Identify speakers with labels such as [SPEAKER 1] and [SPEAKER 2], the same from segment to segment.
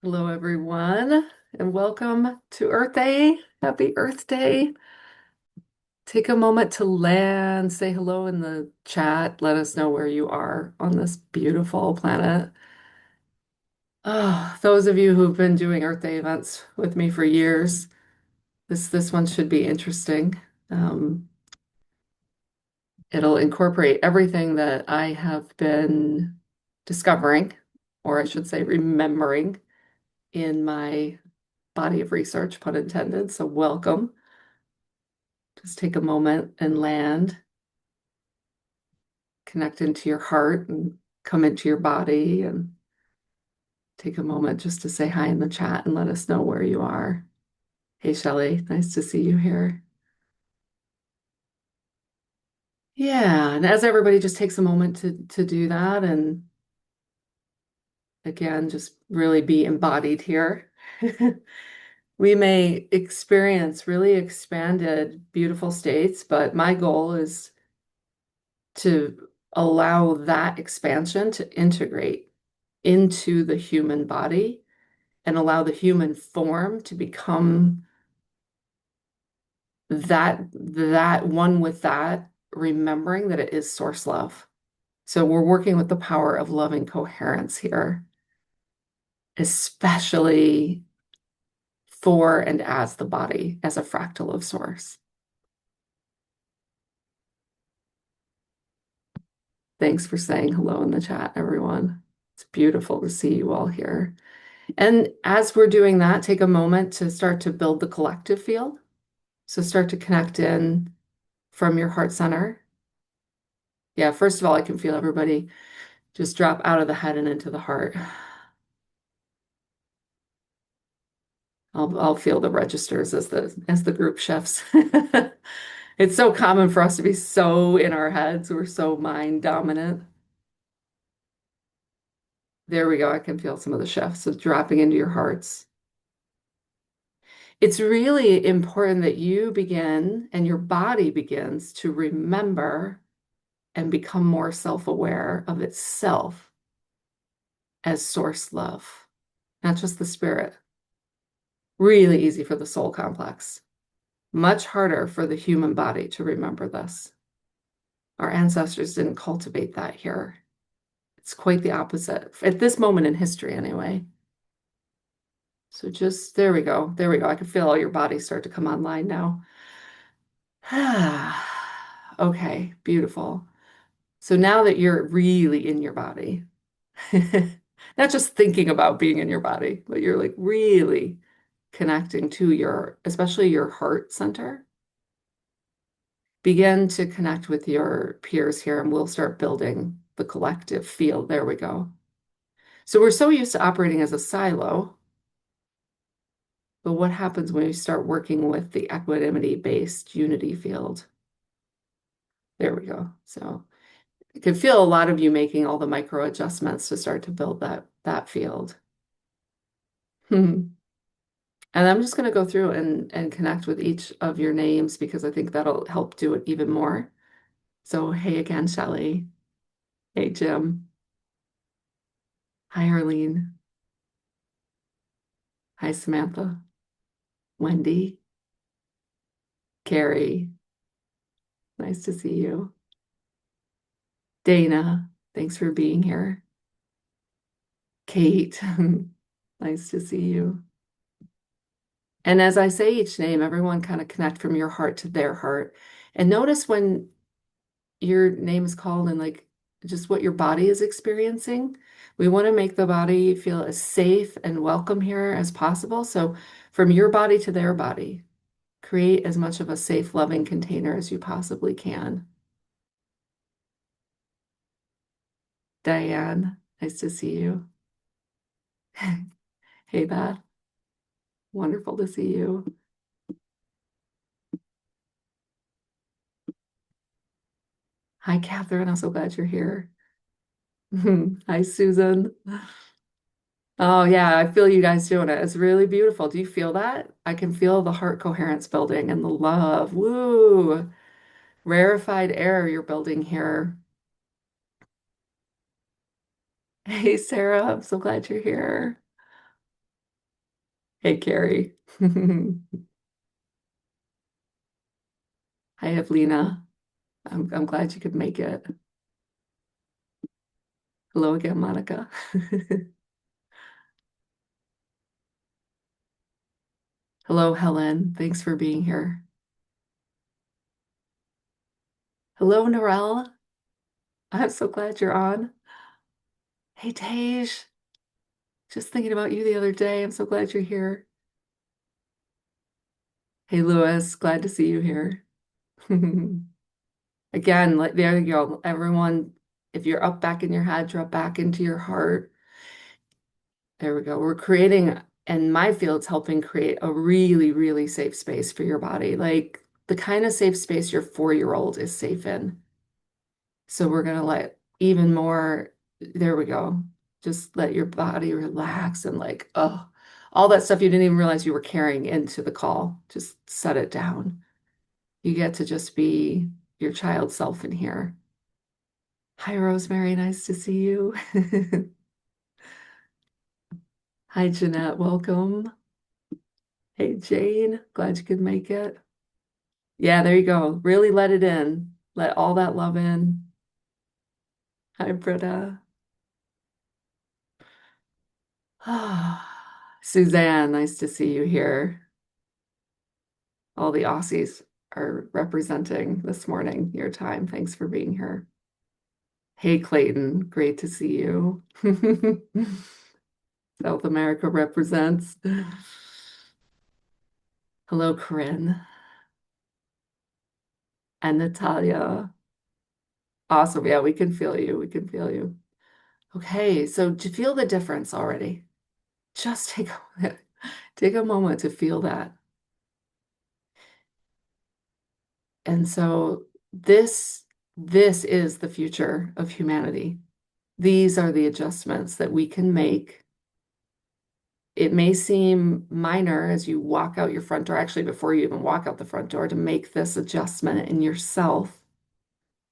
[SPEAKER 1] Hello, everyone, and welcome to Earth Day. Happy Earth Day. Take a moment to land, say hello in the chat. Let us know where you are on this beautiful planet. Oh, those of you who've been doing Earth Day events with me for years, this one should be interesting. Um, it'll incorporate everything that I have been discovering, or I should say, remembering in my body of research, pun intended. So, welcome. Just take a moment and land, connect into your heart and come into your body and take a moment just to say hi in the chat and let us know where you are. Hey, Shelley, nice to see you here. Yeah, and as everybody just takes a moment to do that and again, just really be embodied here. We may experience really expanded, beautiful states, but my goal is to allow that expansion to integrate into the human body and allow the human form to become that one with that, remembering that it is source love. So we're working with the power of loving coherence here, especially for and as the body, as a fractal of source. Thanks for saying hello in the chat, everyone. It's beautiful to see you all here. And as we're doing that, take a moment to start to build the collective field. So start to connect in from your heart center. Yeah, first of all, I can feel everybody just drop out of the head and into the heart. I'll feel the registers as the group shifts. It's so common for us to be so in our heads. We're so mind dominant. There we go. I can feel some of the shifts. So dropping into your hearts. It's really important that you begin and your body begins to remember and become more self-aware of itself as source love, not just the spirit. Really easy for the soul complex. Much harder for the human body to remember this. Our ancestors didn't cultivate that here. It's quite the opposite at this moment in history, anyway. So just there we go. There we go. I can feel all your body start to come online now. Okay, beautiful. So now that you're really in your body, not just thinking about being in your body, but you're like really connecting to your, especially your heart center. Begin to connect with your peers here, and we'll start building the collective field. There we go. So we're so used to operating as a silo, but what happens when we start working with the equanimity-based unity field? There we go. So I can feel a lot of you making all the micro adjustments to start to build that field. And I'm just going to go through and connect with each of your names because I think that'll help do it even more. So, hey again, Shelley. Hey, Jim. Hi, Arlene. Hi, Samantha. Wendy. Carrie. Nice to see you. Dana. Thanks for being here. Kate. Nice to see you. And as I say each name, everyone kind of connect from your heart to their heart. And notice when your name is called and like just what your body is experiencing. We want to make the body feel as safe and welcome here as possible. So from your body to their body, create as much of a safe, loving container as you possibly can. Diane, nice to see you. Hey, Beth, wonderful to see you. Hi, Catherine. I'm so glad you're here. Hi, Susan. Oh, yeah, I feel you guys doing it. It's really beautiful. Do you feel that? I can feel the heart coherence building and the love. Woo! Rarefied air you're building here. Hey, Sarah, I'm so glad you're here. Hey, Carrie. Hi, Evelina. I'm glad you could make it. Hello again, Monica. Hello, Helen. Thanks for being here. Hello, Narelle. I'm so glad you're on. Hey, Tej. Just thinking about you the other day. I'm so glad you're here. Hey, Lewis. Glad to see you here. Again, like there you go. Everyone, if you're up back in your head, drop back into your heart. There we go. We're creating, and my field's helping create a really, really safe space for your body. Like the kind of safe space your 4-year-old is safe in. So we're gonna let even more, there we go. Just let your body relax and like, oh, all that stuff you didn't even realize you were carrying into the call. Just set it down. You get to just be your child self in here. Hi, Rosemary. Nice to see you. Hi, Jeanette. Welcome. Hey, Jane. Glad you could make it. Yeah, there you go. Really let it in. Let all that love in. Hi, Britta. Suzanne, nice to see you here. All the Aussies are representing this morning, your time. Thanks for being here. Hey, Clayton. Great to see you. South America represents. Hello, Corinne and Natalia. Awesome. Yeah, we can feel you. We can feel you. Okay, so to feel the difference already, just take a moment to feel that. And so this is the future of humanity. These are the adjustments that we can make. It may seem minor as you walk out your front door, actually before you even walk out the front door, to make this adjustment in yourself,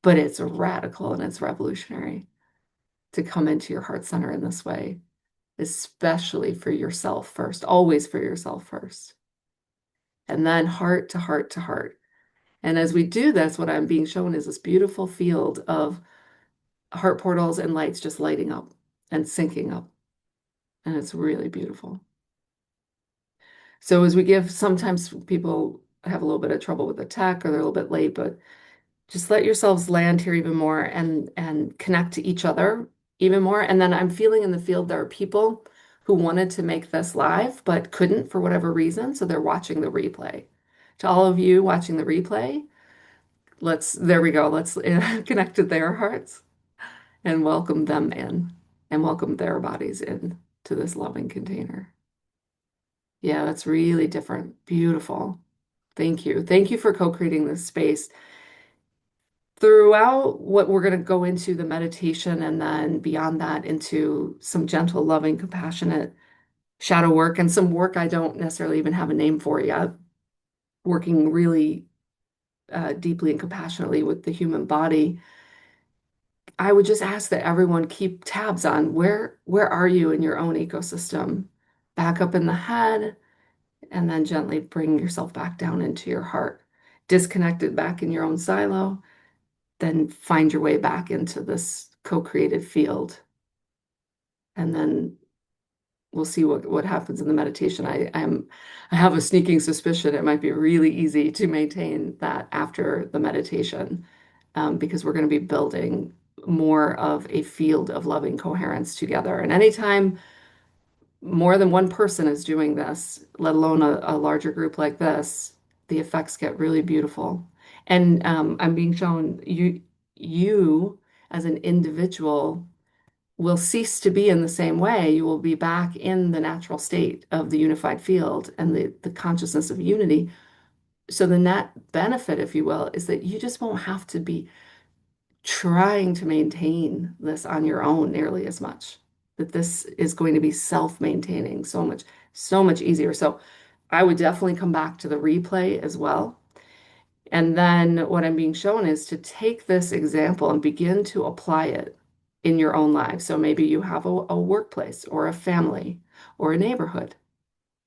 [SPEAKER 1] but it's radical and it's revolutionary to come into your heart center in this way, especially for yourself first, always for yourself first, and then heart to heart to heart. And as we do this, what I'm being shown is this beautiful field of heart portals and lights just lighting up and syncing up. And it's really beautiful. So as we give, sometimes people have a little bit of trouble with the tech or they're a little bit late, but just let yourselves land here even more and connect to each other even more. And then I'm feeling in the field there are people who wanted to make this live but couldn't for whatever reason, so they're watching the replay. To all of you watching the replay, there we go. Let's connect to their hearts and welcome them in and welcome their bodies in to this loving container. Yeah, that's really different. Beautiful. Thank you. Thank you for co-creating this space. Throughout what we're going to go into the meditation and then beyond that into some gentle, loving, compassionate shadow work and some work I don't necessarily even have a name for yet, working really deeply and compassionately with the human body. I would just ask that everyone keep tabs on where are you in your own ecosystem? Back up in the head and then gently bring yourself back down into your heart. Disconnected back in your own silo, then find your way back into this co-created field. And then we'll see what happens in the meditation. I have a sneaking suspicion it might be really easy to maintain that after the meditation, because we're going to be building more of a field of loving coherence together. And anytime more than one person is doing this, let alone a larger group like this, the effects get really beautiful. And I'm being shown you as an individual will cease to be in the same way. You will be back in the natural state of the unified field and the consciousness of unity. So the net benefit, if you will, is that you just won't have to be trying to maintain this on your own nearly as much. That this is going to be self-maintaining so much easier. So I would definitely come back to the replay as well. And then what I'm being shown is to take this example and begin to apply it in your own life. So maybe you have a workplace or a family or a neighborhood.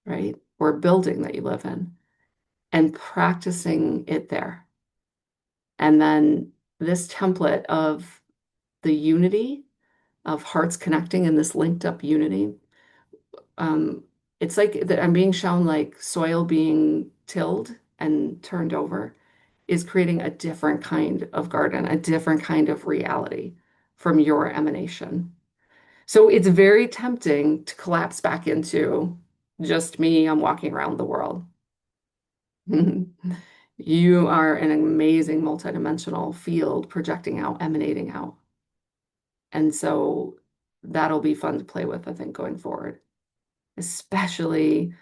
[SPEAKER 1] right? Or building that you live in, and practicing it there. And then this template of the unity of hearts connecting in this linked up unity. Um, it's like that I'm being shown like soil being tilled and turned over is creating a different kind of garden, a different kind of reality from your emanation. So it's very tempting to collapse back into just me, I'm walking around the world. You are an amazing multidimensional field projecting out, emanating out. And so that'll be fun to play with, I think, going forward, especially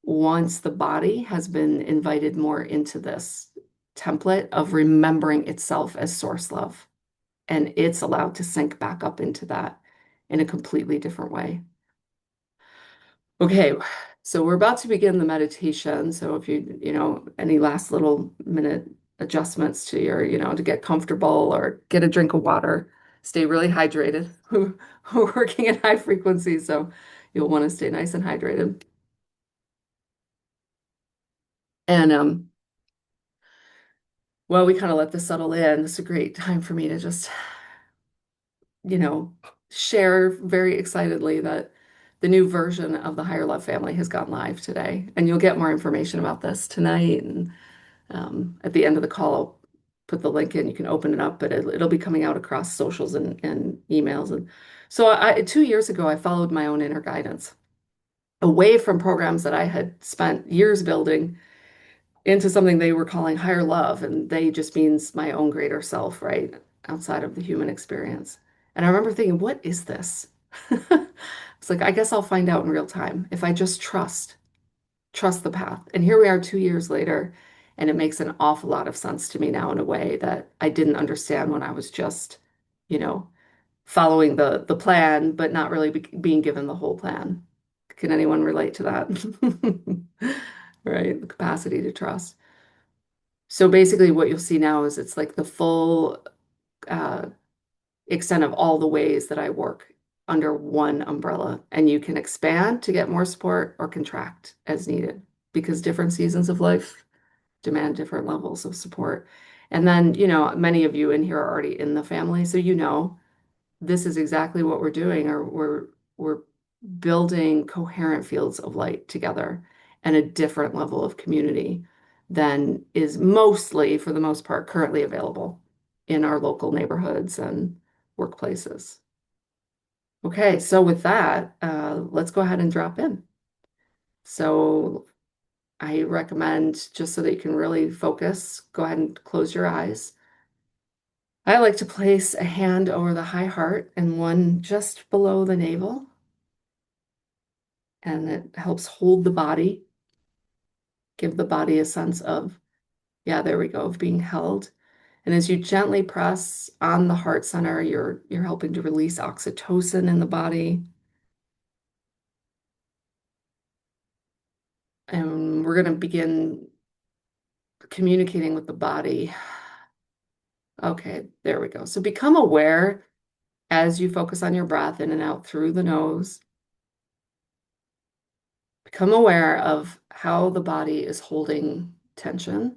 [SPEAKER 1] once the body has been invited more into this template of remembering itself as source love. And it's allowed to sink back up into that in a completely different way. Okay, so we're about to begin the meditation. So if any last little minute adjustments to to get comfortable or get a drink of water, stay really hydrated. We're working at high frequency, so you'll want to stay nice and hydrated. And well, we kind of let this settle in. This is a great time for me to just, you know, share very excitedly that the new version of the Higher Love family has gone live today. And you'll get more information about this tonight. And at the end of the call, I'll put the link in. You can open it up, but it'll be coming out across socials and emails. And so 2 years ago, I followed my own inner guidance away from programs that I had spent years building into something they were calling higher love. And they just means my own greater self, right? Outside of the human experience. And I remember thinking, what is this? It's like, I guess I'll find out in real time if I just trust the path. And here we are 2 years later, and it makes an awful lot of sense to me now in a way that I didn't understand when I was just, you know, following the plan, but not really being given the whole plan. Can anyone relate to that? Right? The capacity to trust. So basically, what you'll see now is it's like the full uh, extent of all the ways that I work under one umbrella. And you can expand to get more support or contract as needed because different seasons of life demand different levels of support. And then, many of you in here are already in the family, so this is exactly what we're doing, or we're building coherent fields of light together and a different level of community than is mostly, for the most part, currently available in our local neighborhoods and workplaces. Okay, so with that, let's go ahead and drop in. So I recommend, just so that you can really focus, go ahead and close your eyes. I like to place a hand over the high heart and one just below the navel, and it helps hold the body, give the body a sense of, yeah, there we go, of being held. And as you gently press on the heart center, you're helping to release oxytocin in the body. And we're going to begin communicating with the body. Okay, there we go. So become aware as you focus on your breath in and out through the nose. Become aware of how the body is holding tension,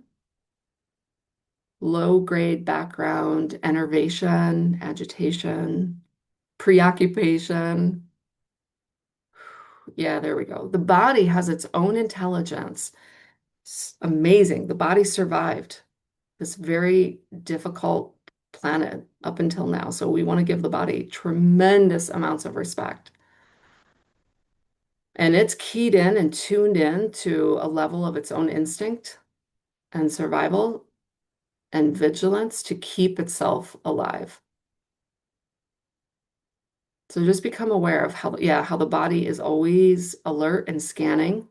[SPEAKER 1] low grade background, enervation, agitation, preoccupation. Yeah, there we go. The body has its own intelligence. It's amazing. The body survived this very difficult planet up until now. So we want to give the body tremendous amounts of respect. And it's keyed in and tuned in to a level of its own instinct and survival and vigilance to keep itself alive. So just become aware of how the body is always alert and scanning.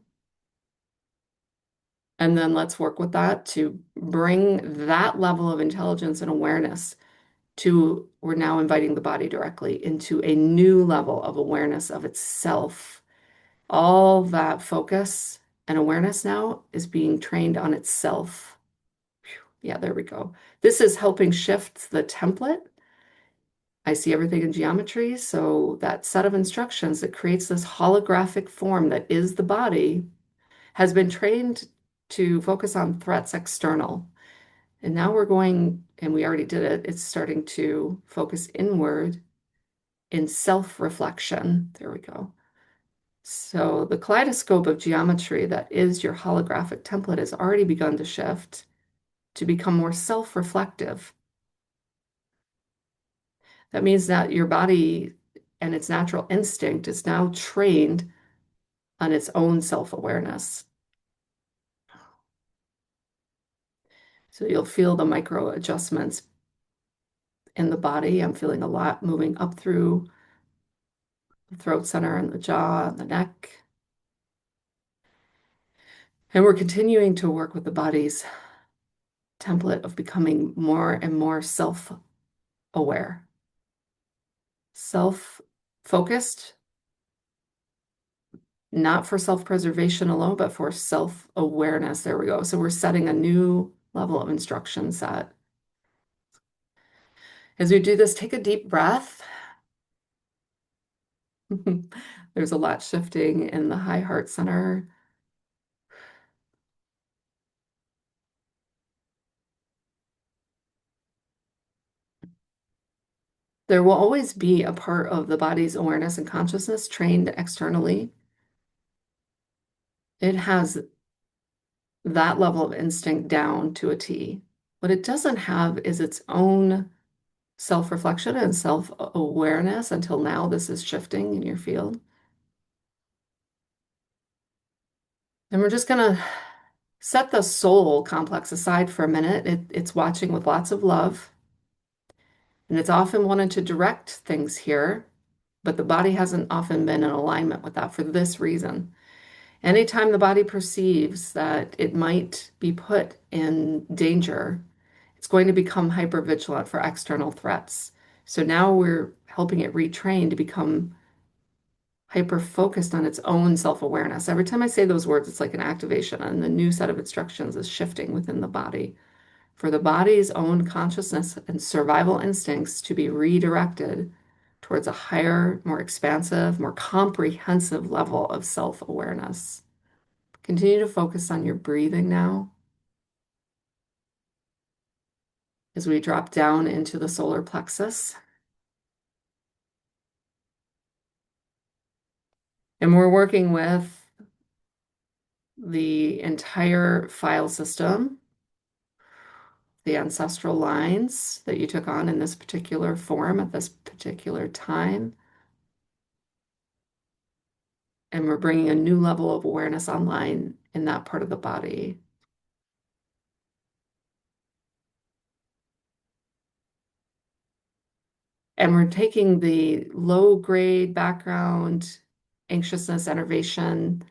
[SPEAKER 1] And then let's work with that to bring that level of intelligence and awareness to, we're now inviting the body directly into a new level of awareness of itself. All that focus and awareness now is being trained on itself. Yeah, there we go. This is helping shift the template I see everything in geometry. So that set of instructions that creates this holographic form that is the body has been trained to focus on threats external. And now we're going, and we already did it, it's starting to focus inward in self-reflection. There we go. So the kaleidoscope of geometry that is your holographic template has already begun to shift to become more self-reflective. That means that your body and its natural instinct is now trained on its own self-awareness. So you'll feel the micro adjustments in the body. I'm feeling a lot moving up through the throat center and the jaw and the neck. And we're continuing to work with the body's template of becoming more and more self-aware, self-focused, not for self-preservation alone, but for self-awareness. There we go. So we're setting a new level of instruction set. As we do this, take a deep breath. There's a lot shifting in the high heart center. There will always be a part of the body's awareness and consciousness trained externally. It has that level of instinct down to a T. What it doesn't have is its own self-reflection and self-awareness until now. This is shifting in your field. And we're just going to set the soul complex aside for a minute. It's watching with lots of love, and it's often wanted to direct things here, but the body hasn't often been in alignment with that for this reason. Anytime the body perceives that it might be put in danger, it's going to become hypervigilant for external threats. So now we're helping it retrain to become hyper focused on its own self-awareness. Every time I say those words, it's like an activation, and the new set of instructions is shifting within the body for the body's own consciousness and survival instincts to be redirected towards a higher, more expansive, more comprehensive level of self-awareness. Continue to focus on your breathing now as we drop down into the solar plexus. And we're working with the entire file system, the ancestral lines that you took on in this particular form at this particular time. And we're bringing a new level of awareness online in that part of the body. And we're taking the low grade background anxiousness, enervation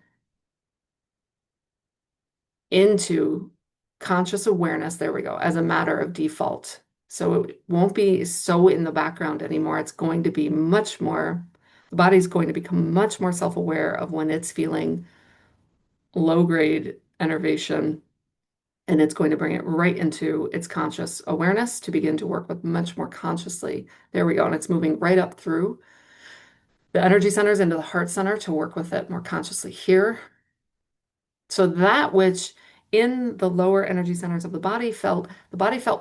[SPEAKER 1] into conscious awareness. There we go, as a matter of default. So it won't be so in the background anymore. It's going to be much more, the body's going to become much more self-aware of when it's feeling low grade enervation, and it's going to bring it right into its conscious awareness to begin to work with much more consciously. There we go. And it's moving right up through the energy centers into the heart center to work with it more consciously here. So that which in the lower energy centers of the body felt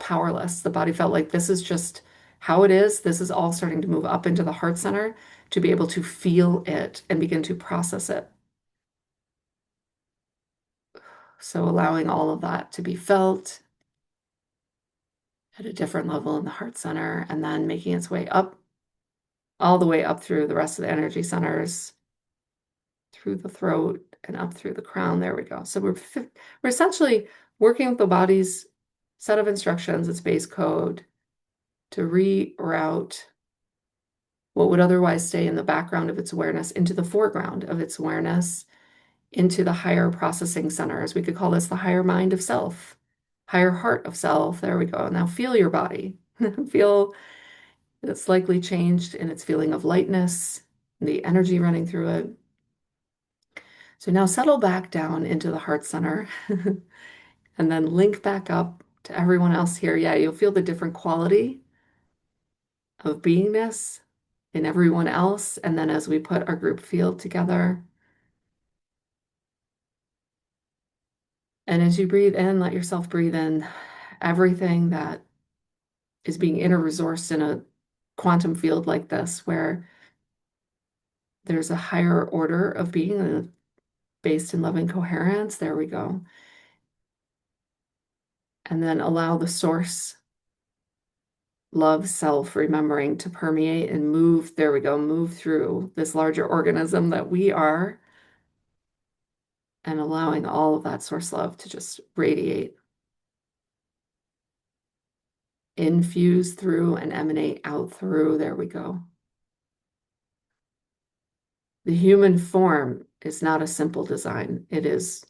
[SPEAKER 1] powerless. The body felt like this is just how it is. This is all starting to move up into the heart center to be able to feel it and begin to process it. So allowing all of that to be felt at a different level in the heart center, and then making its way up, all the way up through the rest of the energy centers, through the throat and up through the crown. There we go. So we're essentially working with the body's set of instructions, its base code, to reroute what would otherwise stay in the background of its awareness into the foreground of its awareness, into the higher processing centers. We could call this the higher mind of self, higher heart of self. There we go. Now feel your body. Feel it's likely changed in its feeling of lightness, the energy running through it. So now settle back down into the heart center and then link back up to everyone else here. Yeah, you'll feel the different quality of beingness in everyone else. And then as we put our group field together, and as you breathe in, let yourself breathe in everything that is being inter-resourced in a quantum field like this, where there's a higher order of being based in loving coherence. There we go. And then allow the source love self remembering to permeate and move. There we go. Move through this larger organism that we are, and allowing all of that source love to just radiate, infuse through and emanate out through. There we go. The human form is not a simple design. It is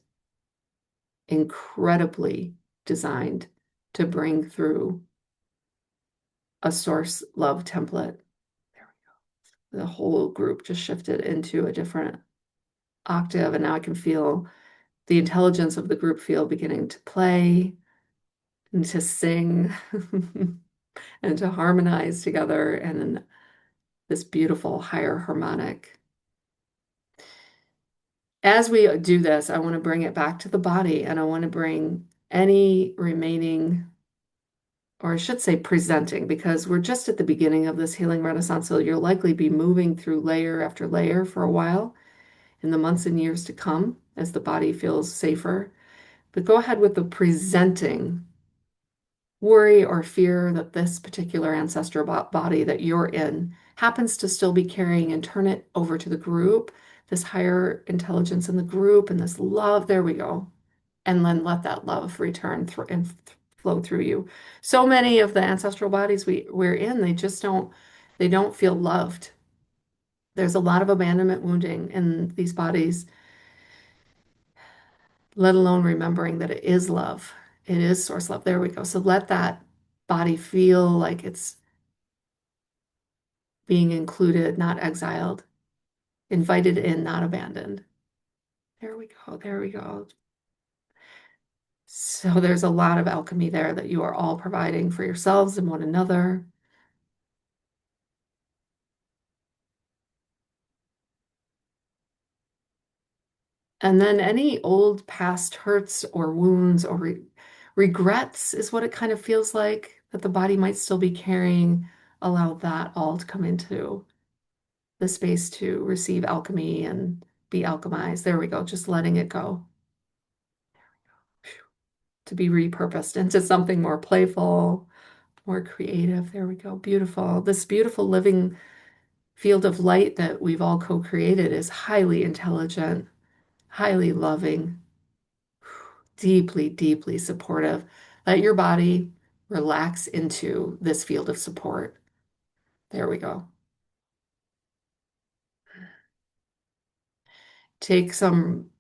[SPEAKER 1] incredibly designed to bring through a source love template. There we go. The whole group just shifted into a different octave, and now I can feel the intelligence of the group field beginning to play and to sing and to harmonize together in this beautiful higher harmonic. As we do this, I want to bring it back to the body, and I want to bring any remaining, or I should say presenting, because we're just at the beginning of this healing renaissance, so you'll likely be moving through layer after layer for a while in the months and years to come as the body feels safer. But go ahead with the presenting worry or fear that this particular ancestral body that you're in happens to still be carrying, and turn it over to the group, this higher intelligence in the group and this love. There we go. And then let that love return through and flow through you. So many of the ancestral bodies we're in, they don't feel loved. There's a lot of abandonment wounding in these bodies, let alone remembering that it is love. It is source love. There we go. So let that body feel like it's being included, not exiled, invited in, not abandoned. There we go. There we go. So there's a lot of alchemy there that you are all providing for yourselves and one another. And then any old past hurts or wounds or regrets is what it kind of feels like that the body might still be carrying. Allow that all to come into the space to receive alchemy and be alchemized. There we go. Just letting it go to be repurposed into something more playful, more creative. There we go. Beautiful. This beautiful living field of light that we've all co-created is highly intelligent, highly loving, deeply, deeply supportive. Let your body relax into this field of support. There we go. Take some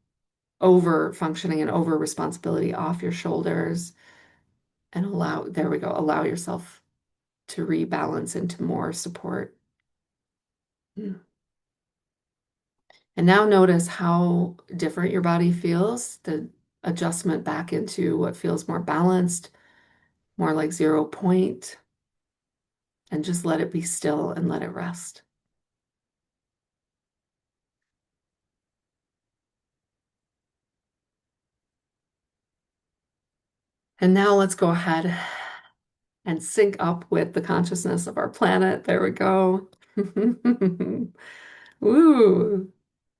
[SPEAKER 1] over functioning and over responsibility off your shoulders and there we go, allow yourself to rebalance into more support. Mm. And now notice how different your body feels, the adjustment back into what feels more balanced, more like 0 point, and just let it be still and let it rest. And now let's go ahead and sync up with the consciousness of our planet. There we go. Woo!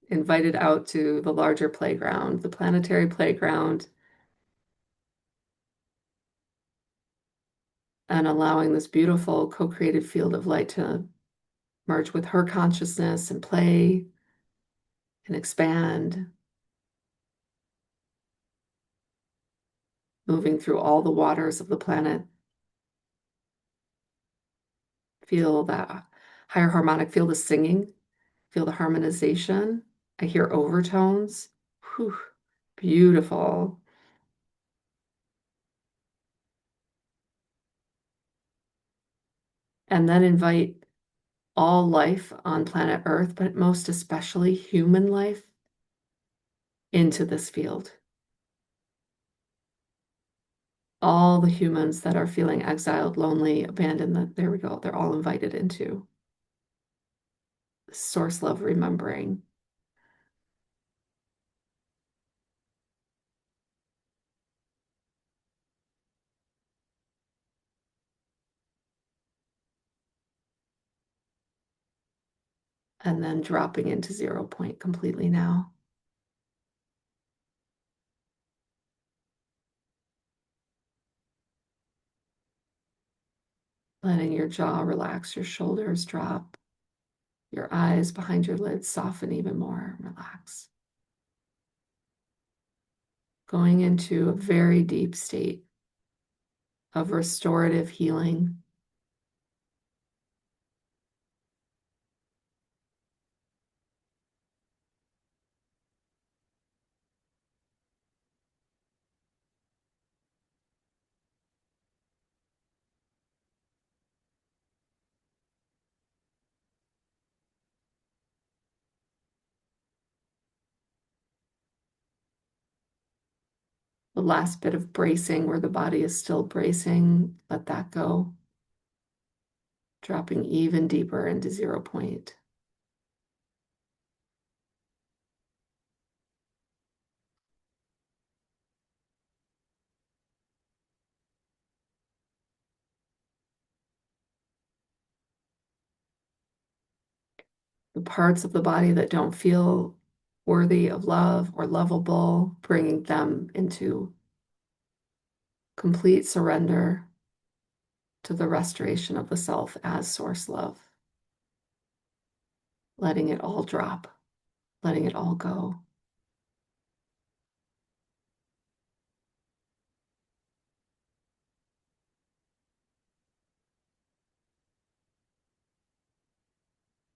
[SPEAKER 1] Invited out to the larger playground, the planetary playground, and allowing this beautiful co-created field of light to merge with her consciousness and play and expand, moving through all the waters of the planet. Feel that higher harmonic, feel the singing, feel the harmonization. I hear overtones. Whew, beautiful. And then invite all life on planet Earth, but most especially human life, into this field. All the humans that are feeling exiled, lonely, abandoned, there we go. They're all invited into source love remembering. And then dropping into 0 point completely now. Letting your jaw relax, your shoulders drop, your eyes behind your lids soften even more, relax. Going into a very deep state of restorative healing. The last bit of bracing where the body is still bracing, let that go. Dropping even deeper into 0 point. The parts of the body that don't feel worthy of love or lovable, bringing them into complete surrender to the restoration of the self as source love. Letting it all drop, letting it all go.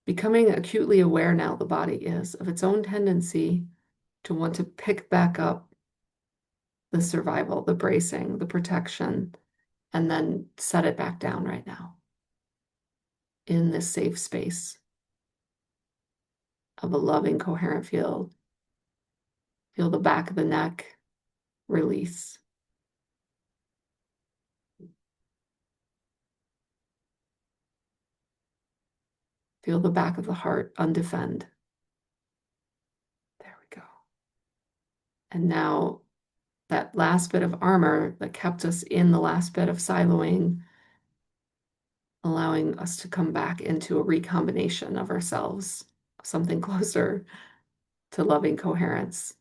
[SPEAKER 1] Becoming acutely aware now the body is of its own tendency to want to pick back up the survival, the bracing, the protection, and then set it back down right now in this safe space of a loving, coherent field. Feel the back of the neck release. Feel the back of the heart undefend. There we go. And now that last bit of armor that kept us in the last bit of siloing, allowing us to come back into a recombination of ourselves, something closer to loving coherence,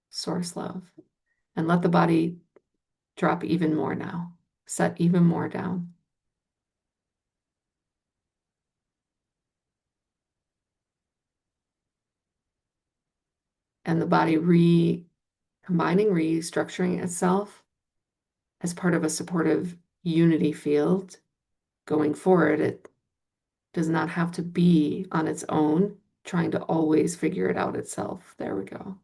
[SPEAKER 1] source love. And let the body drop even more now, set even more down. And the body recombining, restructuring itself as part of a supportive unity field going forward. It does not have to be on its own, trying to always figure it out itself. There we go.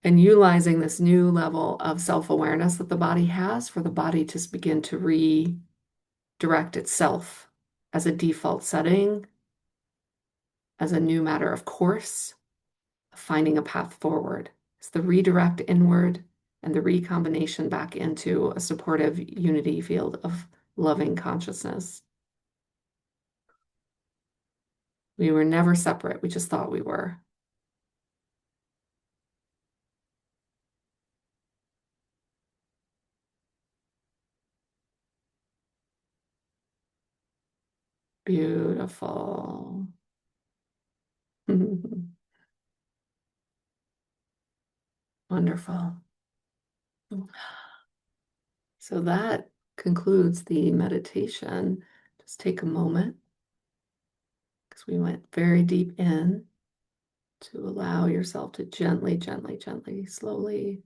[SPEAKER 1] And utilizing this new level of self-awareness that the body has for the body to begin to redirect itself as a default setting, as a new matter of course, finding a path forward. It's the redirect inward and the recombination back into a supportive unity field of loving consciousness. We were never separate. We just thought we were. Beautiful. Wonderful. So that concludes the meditation. Just take a moment because we went very deep in to allow yourself to gently, gently, gently, slowly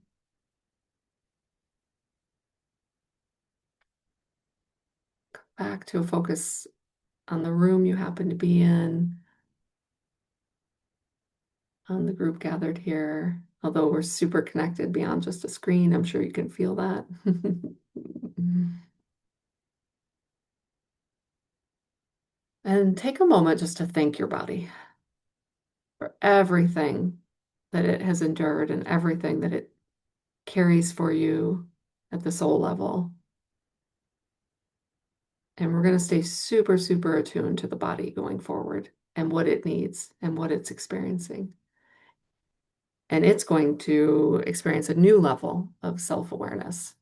[SPEAKER 1] come back to a focus on the room you happen to be in, on the group gathered here. Although we're super connected beyond just a screen, I'm sure you can feel that. And take a moment just to thank your body for everything that it has endured and everything that it carries for you at the soul level. And we're going to stay super, super attuned to the body going forward and what it needs and what it's experiencing. And it's going to experience a new level of self-awareness.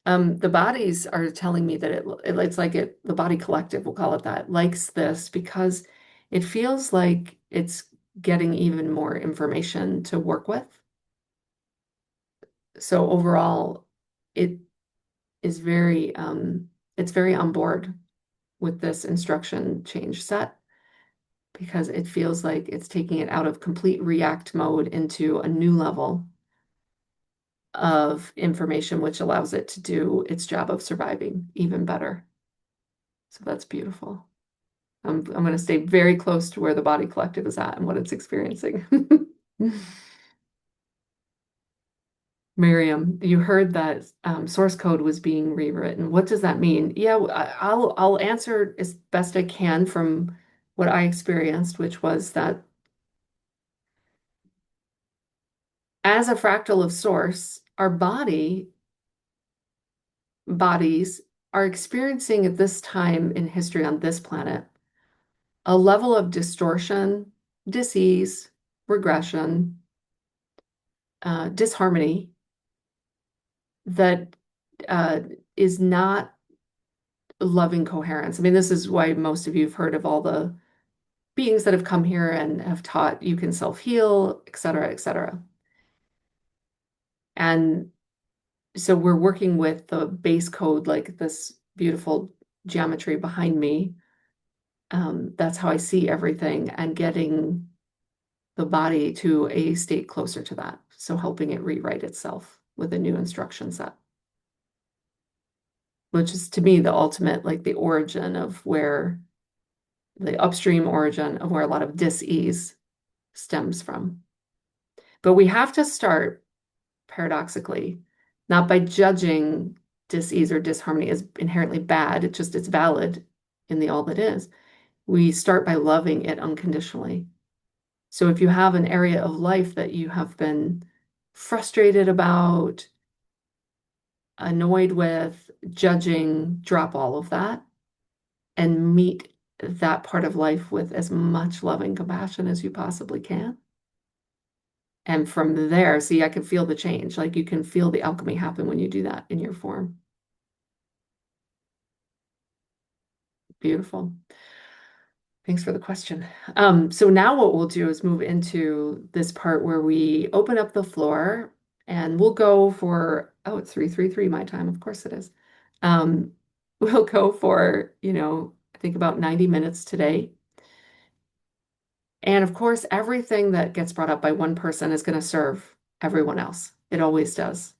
[SPEAKER 1] The bodies are telling me that it's like the body collective, we'll call it that, likes this because it feels like it's getting even more information to work with. So overall, it is it's very on board with this instruction change set because it feels like it's taking it out of complete react mode into a new level of information, which allows it to do its job of surviving even better. So that's beautiful. I'm going to stay very close to where the body collective is at and what it's experiencing. Miriam, you heard that source code was being rewritten. What does that mean? Yeah, I'll answer as best I can from what I experienced, which was that as a fractal of source, our bodies are experiencing at this time in history on this planet a level of distortion, disease, regression, disharmony that uh, is not loving coherence. I mean, this is why most of you have heard of all the beings that have come here and have taught you can self-heal, et cetera, et cetera. And so we're working with the base code, like this beautiful geometry behind me. That's how I see everything and getting the body to a state closer to that. So helping it rewrite itself with a new instruction set, which is to me the ultimate, like the origin of where the upstream origin of where a lot of dis-ease stems from. But we have to start paradoxically, not by judging dis-ease or disharmony as inherently bad. It's valid in the all that is. We start by loving it unconditionally. So if you have an area of life that you have been frustrated about, annoyed with, judging, drop all of that and meet that part of life with as much loving compassion as you possibly can. And from there, see, I can feel the change. Like you can feel the alchemy happen when you do that in your form. Beautiful. Thanks for the question. So now what we'll do is move into this part where we open up the floor and we'll go for, oh, it's 3:33 my time. Of course it is. Um, we'll go for, I think about 90 minutes today. And of course, everything that gets brought up by one person is going to serve everyone else. It always does.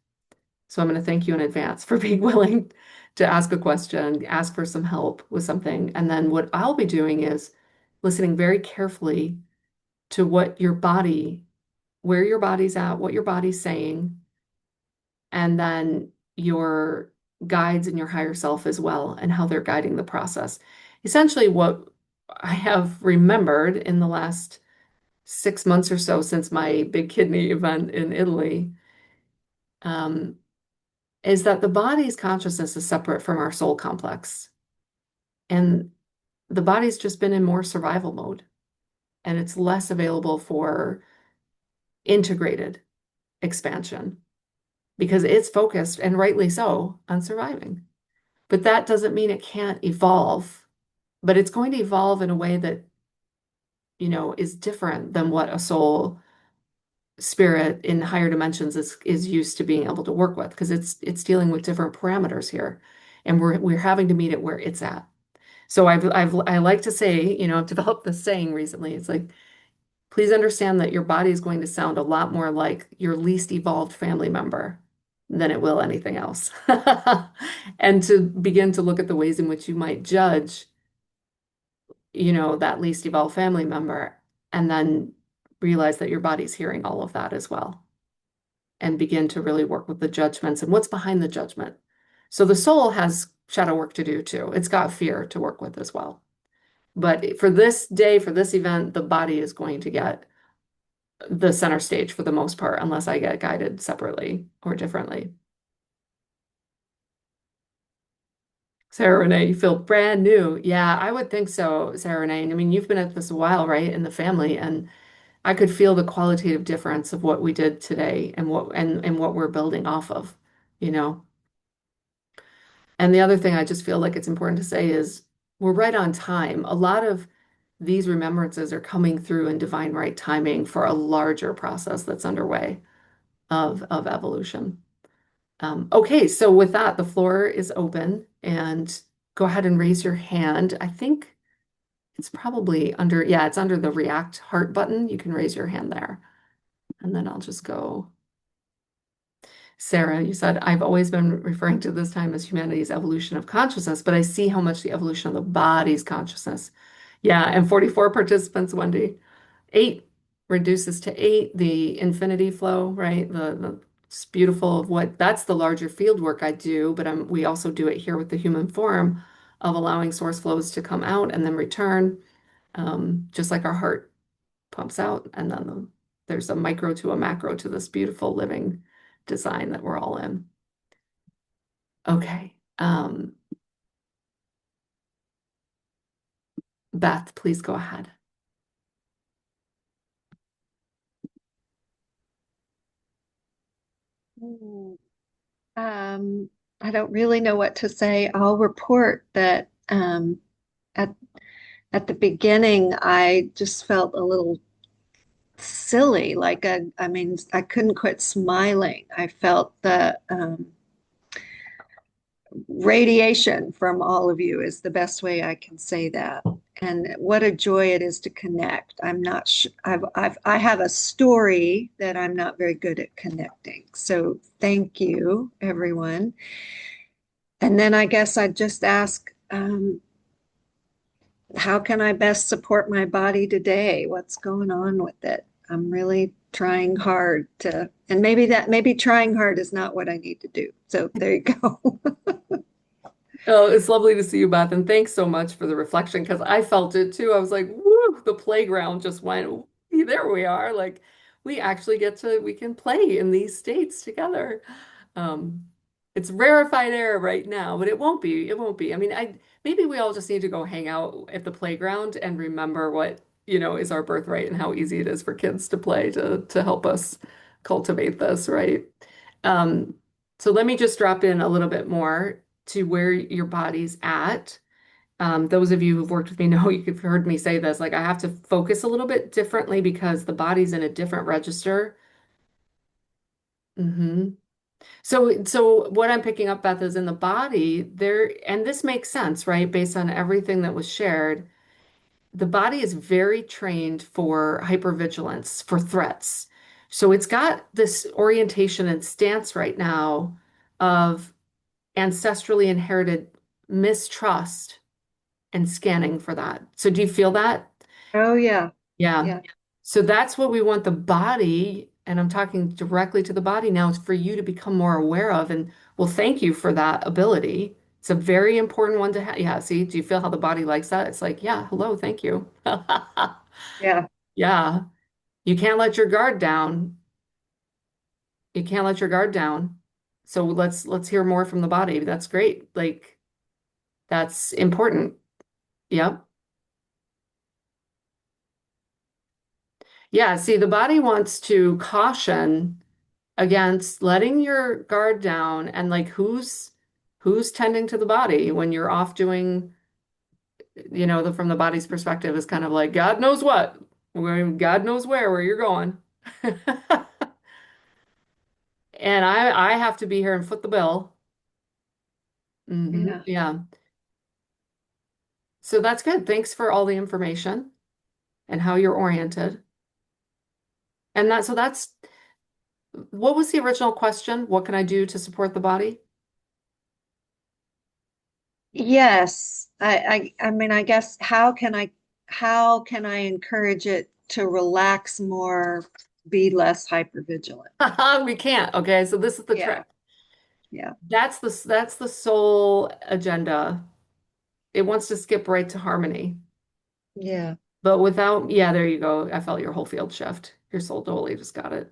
[SPEAKER 1] So I'm going to thank you in advance for being willing to ask a question, ask for some help with something. And then what I'll be doing is listening very carefully to where your body's at, what your body's saying, and then your guides and your higher self as well, and how they're guiding the process. Essentially, what I have remembered in the last 6 months or so since my big kidney event in Italy, um, is that the body's consciousness is separate from our soul complex. And the body's just been in more survival mode, and it's less available for integrated expansion because it's focused, and rightly so, on surviving. But that doesn't mean it can't evolve, but it's going to evolve in a way that, is different than what a soul spirit in higher dimensions is used to being able to work with because it's dealing with different parameters here, and we're having to meet it where it's at. So I like to say, I've developed this saying recently. It's like, please understand that your body is going to sound a lot more like your least evolved family member than it will anything else. And to begin to look at the ways in which you might judge, that least evolved family member, and then realize that your body's hearing all of that as well, and begin to really work with the judgments and what's behind the judgment. So the soul has shadow work to do too. It's got fear to work with as well. But for this day, for this event, the body is going to get the center stage for the most part, unless I get guided separately or differently. Sarah Renee, you feel brand new. Yeah, I would think so, Sarah Renee. I mean, you've been at this a while, right, in the family, and I could feel the qualitative difference of what we did today and what we're building off of, you know. And the other thing I just feel like it's important to say is we're right on time. A lot of these remembrances are coming through in divine right timing for a larger process that's underway of evolution. Okay, so with that, the floor is open and go ahead and raise your hand. I think it's probably under, yeah, it's under the React Heart button. You can raise your hand there. And then I'll just go. Sarah, you said, I've always been referring to this time as humanity's evolution of consciousness, but I see how much the evolution of the body's consciousness. Yeah, and 44 participants, Wendy. Eight reduces to eight, the infinity flow, right? It's beautiful of what that's the larger field work I do, but we also do it here with the human form of allowing source flows to come out and then return, just like our heart pumps out, and then there's a micro to a macro to this beautiful living design that we're all in. Okay. Beth, please go ahead.
[SPEAKER 2] Mm, Um, I don't really know what to say. I'll report that at at the beginning, I just felt a little silly. I mean, I couldn't quit smiling. I felt the radiation from all of you is the best way I can say that. And what a joy it is to connect. I'm not sure, I have a story that I'm not very good at connecting. So thank you, everyone. And then I guess I'd just ask, how can I best support my body today? What's going on with it? I'm really trying hard to, and maybe trying hard is not what I need to do. So there you go.
[SPEAKER 1] Oh, it's lovely to see you, Beth, and thanks so much for the reflection because I felt it too. I was like, woo, the playground just went, "Ooh, there we are." Like we actually we can play in these states together. Um, it's rarefied air right now, but it won't be. It won't be. I mean, maybe we all just need to go hang out at the playground and remember what, is our birthright and how easy it is for kids to play to help us cultivate this, right? Um, so let me just drop in a little bit more to where your body's at. Those of you who've worked with me know you've heard me say this, like I have to focus a little bit differently because the body's in a different register. hmm So what I'm picking up, Beth, is in the body there, and this makes sense, right? Based on everything that was shared, the body is very trained for hypervigilance, for threats. So it's got this orientation and stance right now of ancestrally inherited mistrust and scanning for that. So do you feel that?
[SPEAKER 2] Oh, yeah.
[SPEAKER 1] Yeah.
[SPEAKER 2] Yeah.
[SPEAKER 1] So that's what we want the body, and I'm talking directly to the body now, is for you to become more aware of. And well, thank you for that ability. It's a very important one to have. Yeah, see, do you feel how the body likes that? It's like, yeah, hello, thank you.
[SPEAKER 2] Yeah.
[SPEAKER 1] Yeah. You can't let your guard down. You can't let your guard down. So let's hear more from the body. That's great. Like that's important. Yep. Yeah, see, the body wants to caution against letting your guard down and like who's tending to the body when you're off doing, from the body's perspective is kind of like God knows what. God knows where you're going. And I have to be here and foot the bill.
[SPEAKER 2] Yeah.
[SPEAKER 1] Yeah. So that's good. Thanks for all the information and how you're oriented. And that's what was the original question? What can I do to support the body?
[SPEAKER 2] Yes. I mean, I guess how can I encourage it to relax more, be less hypervigilant?
[SPEAKER 1] We can't. Okay, so this is the
[SPEAKER 2] Yeah.
[SPEAKER 1] trick.
[SPEAKER 2] Yeah.
[SPEAKER 1] That's the sole agenda. It wants to skip right to harmony.
[SPEAKER 2] Yeah.
[SPEAKER 1] But without, yeah, there you go. I felt your whole field shift. Your soul totally just got it.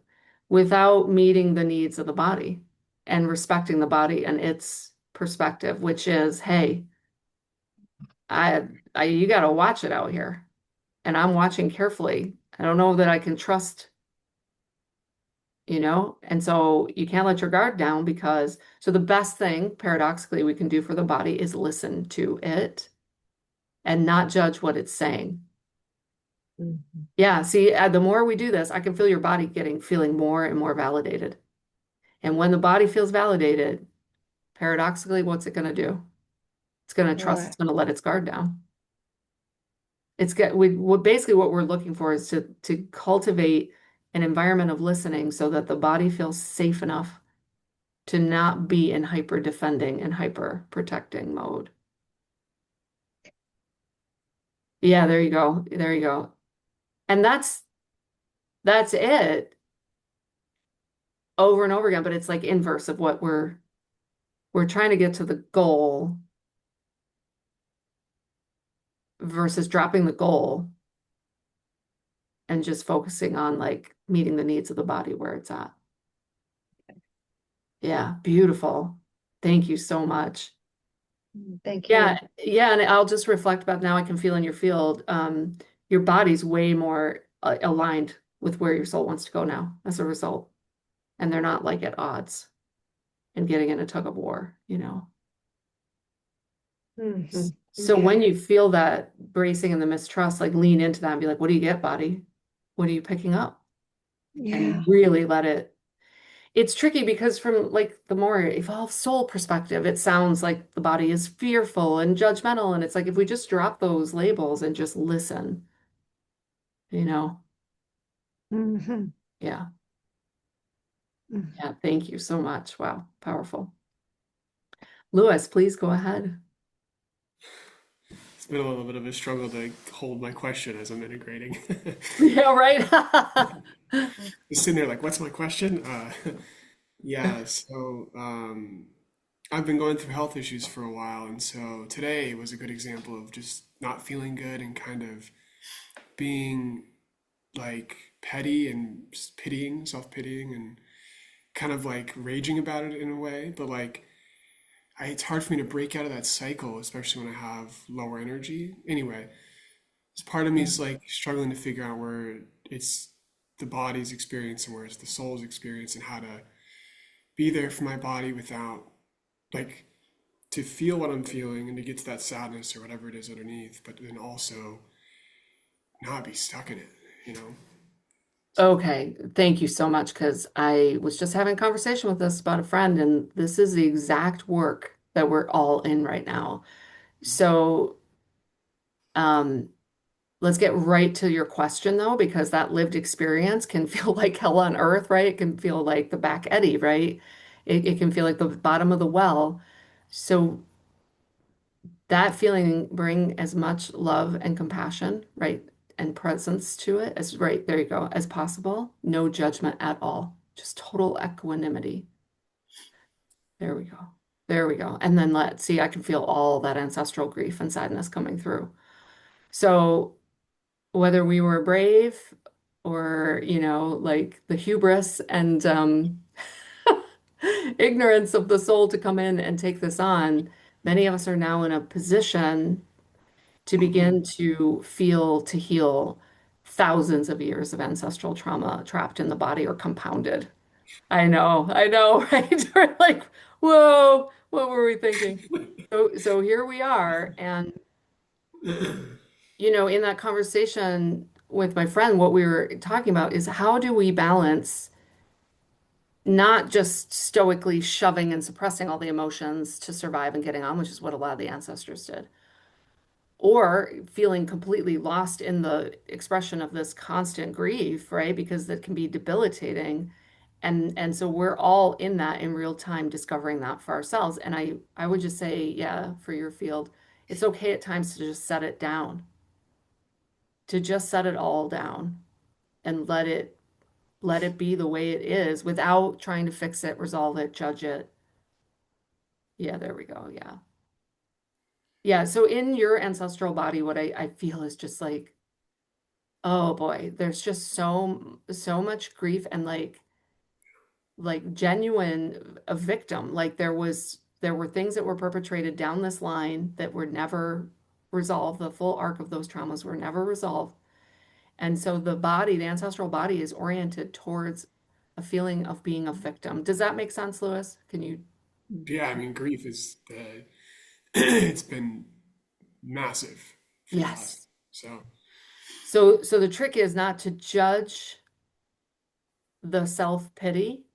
[SPEAKER 1] Without meeting the needs of the body and respecting the body and its perspective, which is, hey, you got to watch it out here. And I'm watching carefully. I don't know that I can trust, And so you can't let your guard down because, so the best thing, paradoxically, we can do for the body is listen to it and not judge what it's saying.
[SPEAKER 2] Mhm.
[SPEAKER 1] Yeah, see, the more we do this, I can feel your body feeling more and more validated. And when the body feels validated, paradoxically, what's it going to do? It's going to trust,
[SPEAKER 2] What?
[SPEAKER 1] it's going to let its guard down. Basically what we're looking for is to cultivate an environment of listening so that the body feels safe enough to not be in hyper defending and hyper protecting mode. Yeah, there you go. There you go. And that's it over and over again, but it's like inverse of what we're trying to get to the goal versus dropping the goal and just focusing on like meeting the needs of the body where it's at. Yeah, beautiful. Thank you so much.
[SPEAKER 2] Thank
[SPEAKER 1] Yeah,
[SPEAKER 2] you.
[SPEAKER 1] yeah, and I'll just reflect back now I can feel in your field. Your body's way more aligned with where your soul wants to go now as a result. And they're not like at odds and getting in a tug of war.
[SPEAKER 2] Hmm.
[SPEAKER 1] So when
[SPEAKER 2] Okay.
[SPEAKER 1] you feel that bracing and the mistrust, like lean into that and be like, what do you get, body? What are you picking up?
[SPEAKER 2] Yeah.
[SPEAKER 1] And really let it. It's tricky because from like the more evolved soul perspective, it sounds like the body is fearful and judgmental. And it's like if we just drop those labels and just listen, you know?
[SPEAKER 2] Hmm.
[SPEAKER 1] Yeah. Yeah. Thank you so much. Wow. Powerful. Lewis, please go ahead.
[SPEAKER 3] It's been a little bit of a struggle to hold my question as I'm integrating.
[SPEAKER 1] Yeah, right.
[SPEAKER 3] Just sitting there like, what's my question? Yeah, I've been going through health issues for a while, and so today was a good example of just not feeling good and kind of being like petty and pitying, self-pitying, and kind of like raging about it in a way. But like, it's hard for me to break out of that cycle, especially when I have lower energy. Anyway, part of me is like struggling to figure out where it's the body's experience and where it's the soul's experience and how to be there for my body without like to feel what I'm feeling and to get to that sadness or whatever it is underneath, but then also not be stuck in it, you know?
[SPEAKER 1] Okay, thank you so much because I was just having a conversation with this about a friend, and this is the exact work that we're all in right now. So, um, let's get right to your question though, because that lived experience can feel like hell on earth, right? It can feel like the back eddy, right? It can feel like the bottom of the well. So that feeling, bring as much love and compassion, right? And presence to it as right there you go, as possible. No judgment at all. Just total equanimity. There we go. There we go. And then let's see, I can feel all that ancestral grief and sadness coming through. So whether we were brave or, like the hubris and ignorance of the soul to come in and take this on, many of us are now in a position to begin to feel, to heal thousands of years of ancestral trauma trapped in the body or compounded. I know, right? We're like, whoa, what were we thinking? So here we are. And, in that conversation with my friend, what we were talking about is how do we balance not just stoically shoving and suppressing all the emotions to survive and getting on, which is what a lot of the ancestors did, or feeling completely lost in the expression of this constant grief, right? Because that can be debilitating. And so we're all in that in real time discovering that for ourselves. And I would just say, yeah, for your field, it's okay at times to just set it down, to just set it all down and let it be the way it is without trying to fix it, resolve it, judge it. Yeah, there we go. Yeah. Yeah. So in your ancestral body, what I feel is just like Oh boy, there's just so much grief and like genuine a victim. Like there were things that were perpetrated down this line that were never resolved. The full arc of those traumas were never resolved. And so the body, the ancestral body is oriented towards a feeling of being a victim. Does that make sense, Lewis? Can you?
[SPEAKER 3] Yeah, I mean, grief is the it's been massive for the last.
[SPEAKER 1] Yes.
[SPEAKER 3] So,
[SPEAKER 1] So the trick is not to judge the self-pity,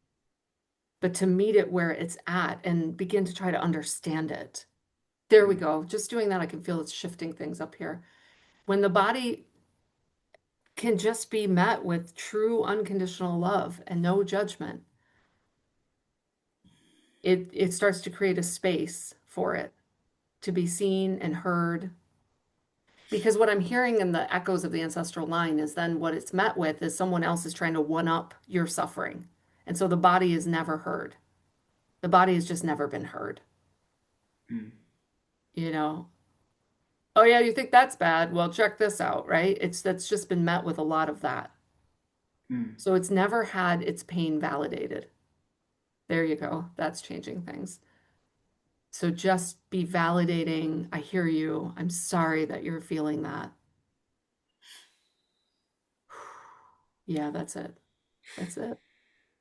[SPEAKER 1] but to meet it where it's at and begin to try to understand it. There we
[SPEAKER 3] mm,
[SPEAKER 1] go. Just doing that, I can feel it's shifting things up here. When the body can just be met with true unconditional love and no judgment, it starts to create a space for it to be seen and heard. Because what I'm hearing in the echoes of the ancestral line is then what it's met with is someone else is trying to one up your suffering. And so the body is never heard. The body has just never been heard.
[SPEAKER 3] mm,
[SPEAKER 1] You know, oh yeah, you think that's bad? Well, check this out, right? It's that's just been met with a lot of that.
[SPEAKER 3] mm.
[SPEAKER 1] So it's never had its pain validated. There you go. That's changing things. So just be validating. I hear you. I'm sorry that you're feeling that. Yeah, that's it. That's it.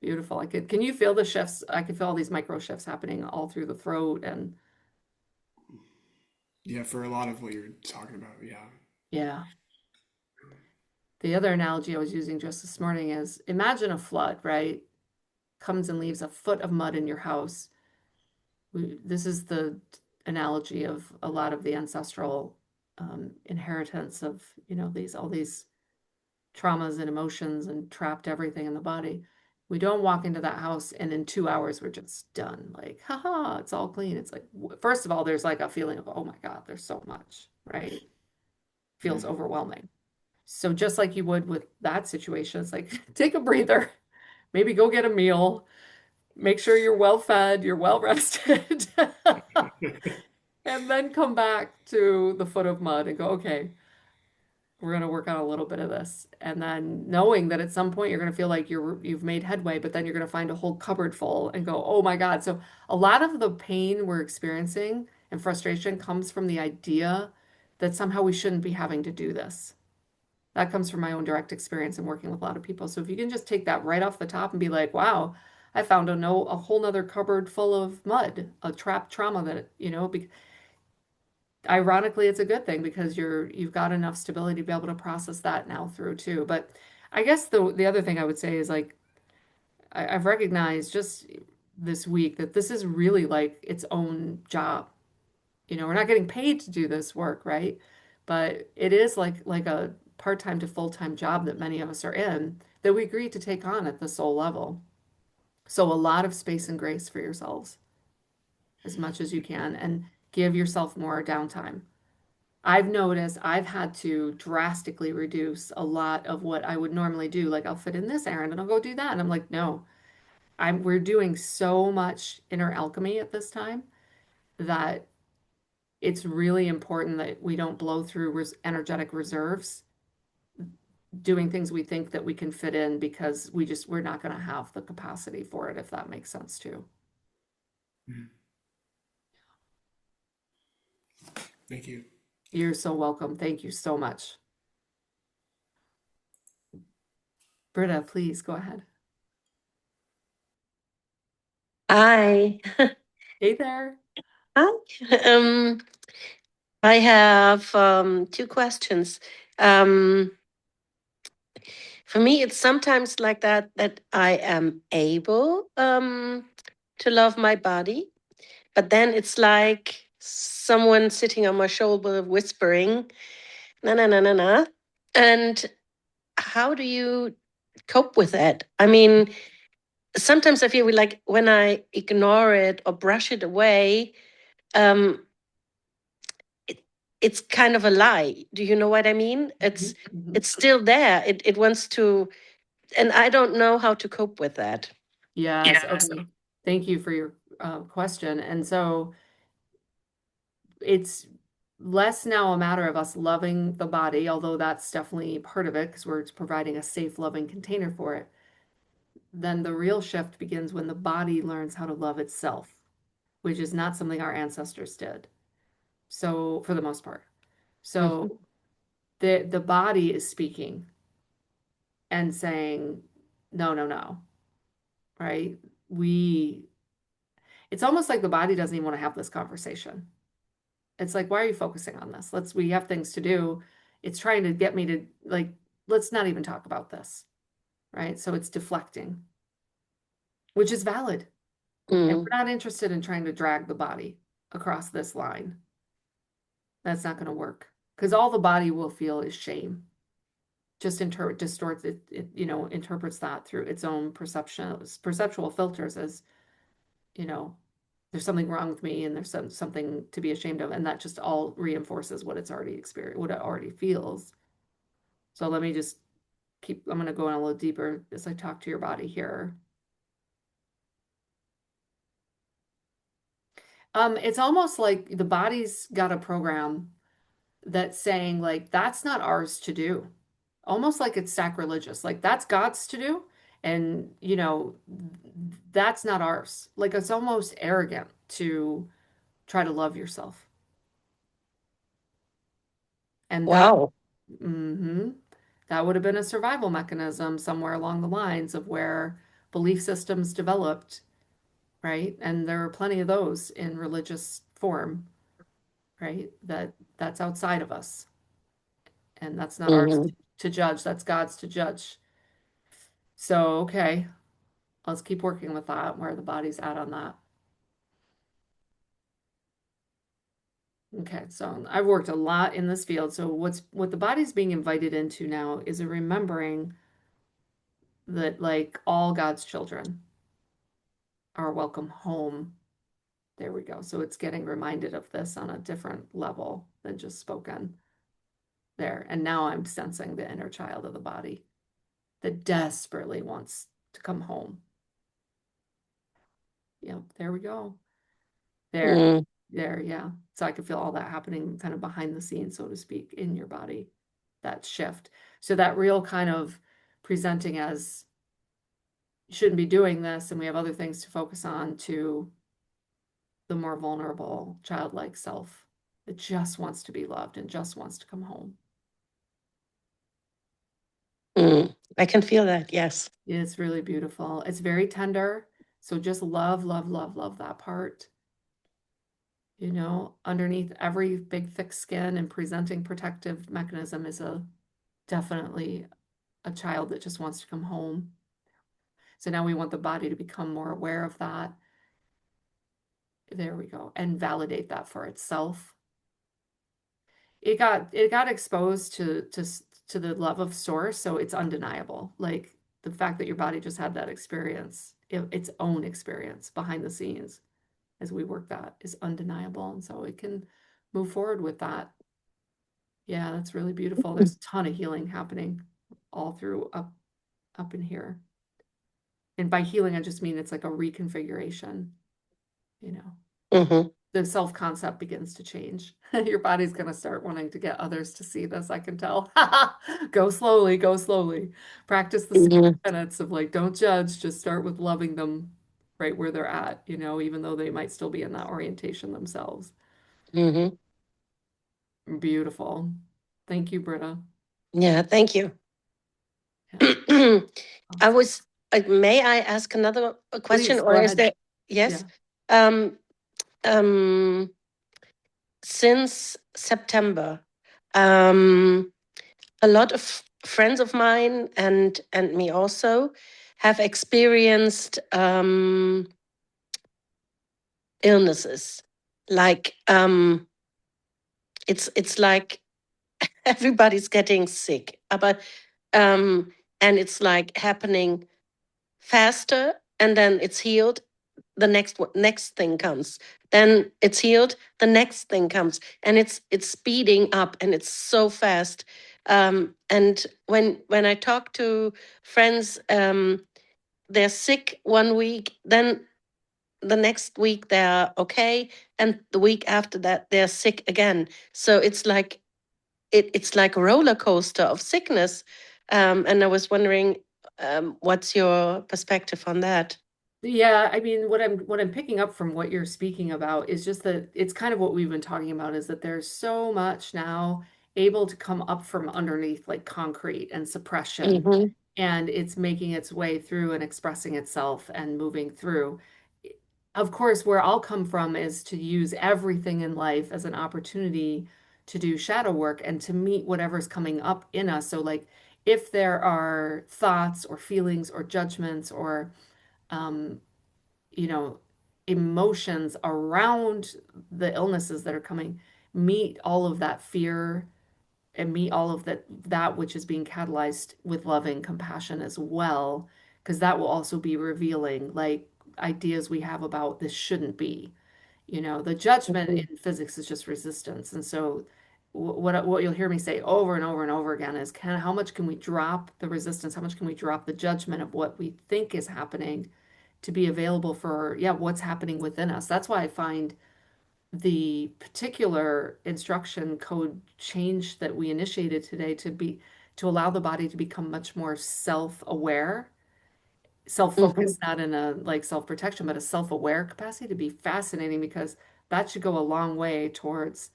[SPEAKER 1] Beautiful. Can you feel the shifts? I could feel all these micro shifts happening all through the throat and
[SPEAKER 3] Yeah, for a lot of what you're talking about, yeah.
[SPEAKER 1] yeah. The other analogy I was using just this morning is imagine a flood, right? Comes and leaves a foot of mud in your house. This is the analogy of a lot of the ancestral inheritance of, these all these traumas and emotions and trapped everything in the body. We don't walk into that house and in 2 hours we're just done. Like, haha, it's all clean. It's like, first of all, there's like a feeling of, oh my God, there's so much, right? Feels
[SPEAKER 3] Mm,
[SPEAKER 1] overwhelming. So just like you would with that situation, it's like take a breather, maybe go get a meal, make sure you're well fed, you're well rested, and then come back to the foot of mud and go, okay, we're going to work on a little bit of this. And then knowing that at some point you're going to feel like you've made headway, but then you're going to find a whole cupboard full and go, oh my God. So a lot of the pain we're experiencing and frustration comes from the idea that somehow we shouldn't be having to do this. That comes from my own direct experience and working with a lot of people. So if you can just take that right off the top and be like, wow, I found a whole nother cupboard full of mud, a trapped trauma that, ironically, it's a good thing because you've got enough stability to be able to process that now through too. But I guess the other thing I would say is like I've recognized just this week that this is really like its own job. We're not getting paid to do this work, right? But it is like a part-time to full-time job that many of us are in that we agreed to take on at the soul level. So a lot of space and grace for yourselves as much as you can and give yourself more downtime. I've noticed I've had to drastically reduce a lot of what I would normally do. Like I'll fit in this errand and I'll go do that. And I'm like, no, we're doing so much inner alchemy at this time that it's really important that we don't blow through energetic reserves doing things we think that we can fit in because we're not going to have the capacity for it, if that makes sense too.
[SPEAKER 3] mm. Thank you.
[SPEAKER 1] You're so welcome. Thank you so much. Britta, please go ahead.
[SPEAKER 4] Hi.
[SPEAKER 1] Hey there.
[SPEAKER 4] Hi. Um, I have two questions. Um, for me, it's sometimes like that I am able to love my body, but then it's like someone sitting on my shoulder whispering, na na na na na. And how do you cope with that? I mean, sometimes I feel like when I ignore it or brush it away, um, it's kind of a lie. Do you know what I mean? It's
[SPEAKER 1] Mhm.
[SPEAKER 4] it's still there. It wants to, and I don't know how to cope with that.
[SPEAKER 1] Yes. Okay. Thank you for your question. And so it's less now a matter of us loving the body, although that's definitely part of it because we're providing a safe, loving container for it. Then the real shift begins when the body learns how to love itself, which is not something our ancestors did. So, for the most part.
[SPEAKER 4] Mhm.
[SPEAKER 1] So, the body is speaking and saying, no, no, no, right? We, it's almost like the body doesn't even want to have this conversation. It's like, why are you focusing on this? We have things to do. It's trying to get me to, like, let's not even talk about this, right? So it's deflecting, which is valid. And
[SPEAKER 4] Mm.
[SPEAKER 1] we're not interested in trying to drag the body across this line. That's not going to work because all the body will feel is shame. Just distorts it, interprets that through its own perceptual filters as, you know, there's something wrong with me and there's something to be ashamed of. And that just all reinforces what it's already experienced, what it already feels. So let me just I'm going to go in a little deeper as I talk to your body here. It's almost like the body's got a program that's saying, like, that's not ours to do. Almost like it's sacrilegious. Like, that's God's to do. And, that's not ours. Like, it's almost arrogant to try to love yourself. And
[SPEAKER 4] Wow.
[SPEAKER 1] mm-hmm, that would have been a survival mechanism somewhere along the lines of where belief systems developed, right? And there are plenty of those in religious form, right? That's outside of us. And that's not ours
[SPEAKER 4] Hmm.
[SPEAKER 1] to judge. That's God's to judge. So, okay, let's keep working with that, where the body's at on that. Okay, so I've worked a lot in this field. So what the body's being invited into now is a remembering that, like, all God's children are welcome home. There we go. So it's getting reminded of this on a different level than just spoken there. And now I'm sensing the inner child of the body that desperately wants to come home. Yep, there we go. There,
[SPEAKER 4] Mm.
[SPEAKER 1] there, yeah. So I could feel all that happening kind of behind the scenes, so to speak, in your body, that shift. So that real kind of presenting as you shouldn't be doing this and we have other things to focus on, to the more vulnerable childlike self that just wants to be loved and just wants to come home.
[SPEAKER 4] Mm. I can feel that. Yes.
[SPEAKER 1] It's really beautiful. It's very tender. So just love, love, love, love that part. Underneath every big thick skin and presenting protective mechanism is definitely a child that just wants to come home. So now we want the body to become more aware of that. There we go. And validate that for itself. It got exposed to the love of source, so it's undeniable. Like, the fact that your body just had that experience, its own experience behind the scenes as we work that, is undeniable. And so it can move forward with that. Yeah, that's really beautiful. There's a ton of healing happening all through up in here. And by healing, I just mean it's like a reconfiguration, you know.
[SPEAKER 4] Hmm.
[SPEAKER 1] The self-concept begins to change. Your body's going to start wanting to get others to see this, I can tell. Go slowly, go slowly. Practice the
[SPEAKER 4] Hmm.
[SPEAKER 1] minutes of, like, don't judge, just start with loving them right where they're at, even though they might still be in that orientation themselves.
[SPEAKER 4] Hmm.
[SPEAKER 1] Beautiful. Thank you, Britta.
[SPEAKER 4] Yeah. Thank you.
[SPEAKER 1] Yeah.
[SPEAKER 4] I was. May I ask another question,
[SPEAKER 1] Please go
[SPEAKER 4] or is
[SPEAKER 1] ahead.
[SPEAKER 4] there? Yes.
[SPEAKER 1] Yeah.
[SPEAKER 4] Um. Um. Since September, um, a lot of friends of mine and me also have experienced illnesses. Like it's like everybody's getting sick, but and it's like happening faster, and then it's healed. The next thing comes, then it's healed. The next thing comes, and it's speeding up, and it's so fast. And when I talk to friends, they're sick one week, then the next week they're okay, and the week after that they're sick again. So it's like it's like a roller coaster of sickness. And I was wondering, what's your perspective on that?
[SPEAKER 1] Yeah, I mean, what I'm picking up from what you're speaking about is just that it's kind of what we've been talking about is that there's so much now able to come up from underneath like concrete and suppression,
[SPEAKER 4] Mm-hmm.
[SPEAKER 1] and it's making its way through and expressing itself and moving through. Of course, where I'll come from is to use everything in life as an opportunity to do shadow work and to meet whatever's coming up in us. So, like, if there are thoughts or feelings or judgments or um, you know, emotions around the illnesses that are coming, meet all of that fear and meet all of that which is being catalyzed with loving compassion as well, because that will also be revealing like ideas we have about this shouldn't be. The judgment
[SPEAKER 4] Mm-hmm.
[SPEAKER 1] in physics is just resistance. And so what you'll hear me say over and over and over again is how much can we drop the resistance? How much can we drop the judgment of what we think is happening to be available for, yeah, what's happening within us? That's why I find the particular instruction code change that we initiated today to allow the body to become much more self-aware,
[SPEAKER 4] Mm-hmm.
[SPEAKER 1] self-focused, not in a like self-protection, but a self-aware capacity to be fascinating because that should go a long way towards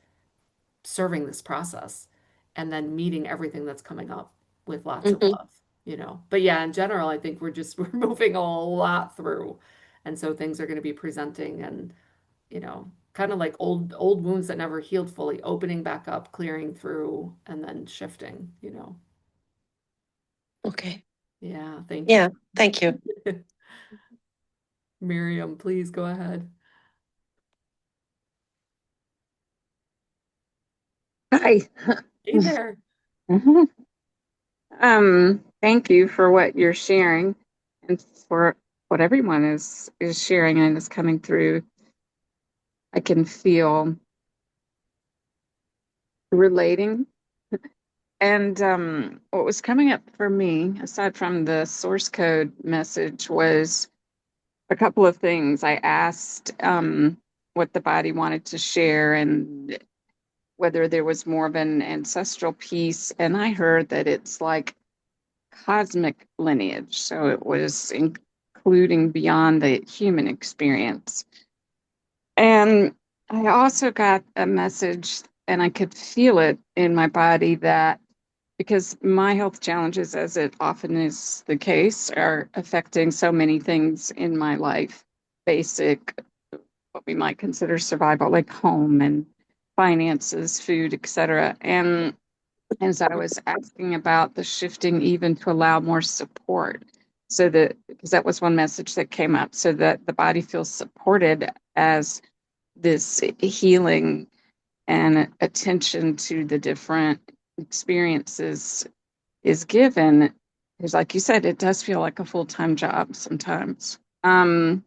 [SPEAKER 1] serving this process and then meeting everything that's coming up with lots of
[SPEAKER 4] Mm-hmm.
[SPEAKER 1] love. But yeah, in general, I think we're moving a lot through. And so things are going to be presenting and kind of like old wounds that never healed fully, opening back up, clearing through, and then shifting.
[SPEAKER 4] Okay.
[SPEAKER 1] Yeah, thank you.
[SPEAKER 4] Yeah. Thank you.
[SPEAKER 1] Miriam, please go ahead.
[SPEAKER 5] Hi.
[SPEAKER 1] Hey there.
[SPEAKER 5] Mhm. Thank you for what you're sharing and for what everyone is sharing and is coming through. I can feel relating. And what was coming up for me, aside from the source code message, was a couple of things. I asked what the body wanted to share and whether there was more of an ancestral piece. And I heard that it's like cosmic lineage. So it was including beyond the human experience. And I also got a message, and I could feel it in my body that because my health challenges, as it often is the case, are affecting so many things in my life, basic, what we might consider survival, like home and finances, food, etc. And as I was asking about the shifting, even to allow more support, so that because that was one message that came up, so that the body feels supported as this healing and attention to the different experiences is given. Because, like you said, it does feel like a full-time job sometimes. And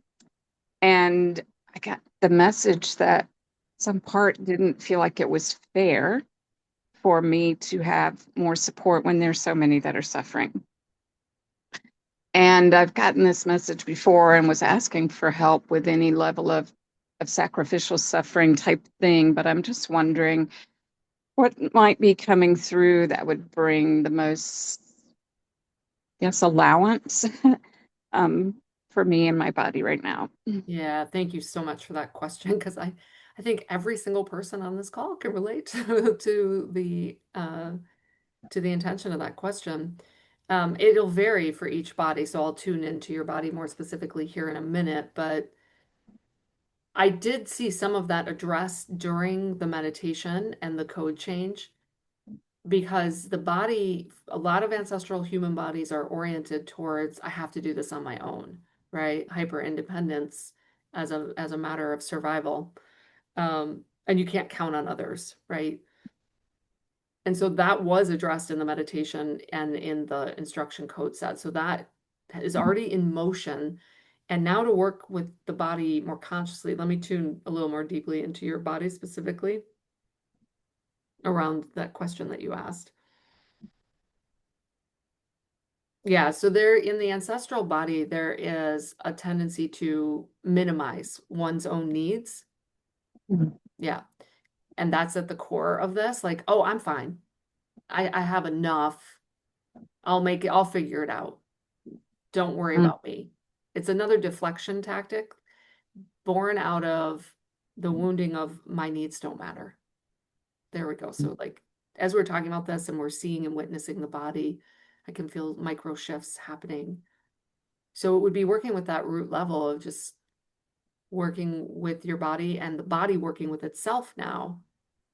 [SPEAKER 5] I got the message that some part didn't feel like it was fair for me to have more support when there's so many that are suffering. And I've gotten this message before and was asking for help with any level of sacrificial suffering type thing, but I'm just wondering what might be coming through that would bring the most, yes, allowance um, for me and my body right now.
[SPEAKER 1] Yeah, thank you so much for that question because I think every single person on this call can relate to the intention of that question. It'll vary for each body, so I'll tune into your body more specifically here in a minute, but I did see some of that addressed during the meditation and the code change because the body, a lot of ancestral human bodies are oriented towards, I have to do this on my own, right? Hyper independence as a matter of survival. And you can't count on others, right? And so that was addressed in the meditation and in the instruction code set. So that is already in motion. And now to work with the body more consciously, let me tune a little more deeply into your body specifically around that question that you asked. Yeah, so there in the ancestral body, there is a tendency to minimize one's own needs.
[SPEAKER 5] Mhm.
[SPEAKER 1] Yeah. And that's at the core of this. Like, oh, I'm fine. I have enough. I'll figure it out. Don't worry
[SPEAKER 5] Mm.
[SPEAKER 1] about me. It's another deflection tactic born out of the wounding of my needs don't matter. There we go. So like as we're talking about this and we're seeing and witnessing the body, I can feel micro shifts happening. So it would be working with that root level of just working with your body and the body working with itself now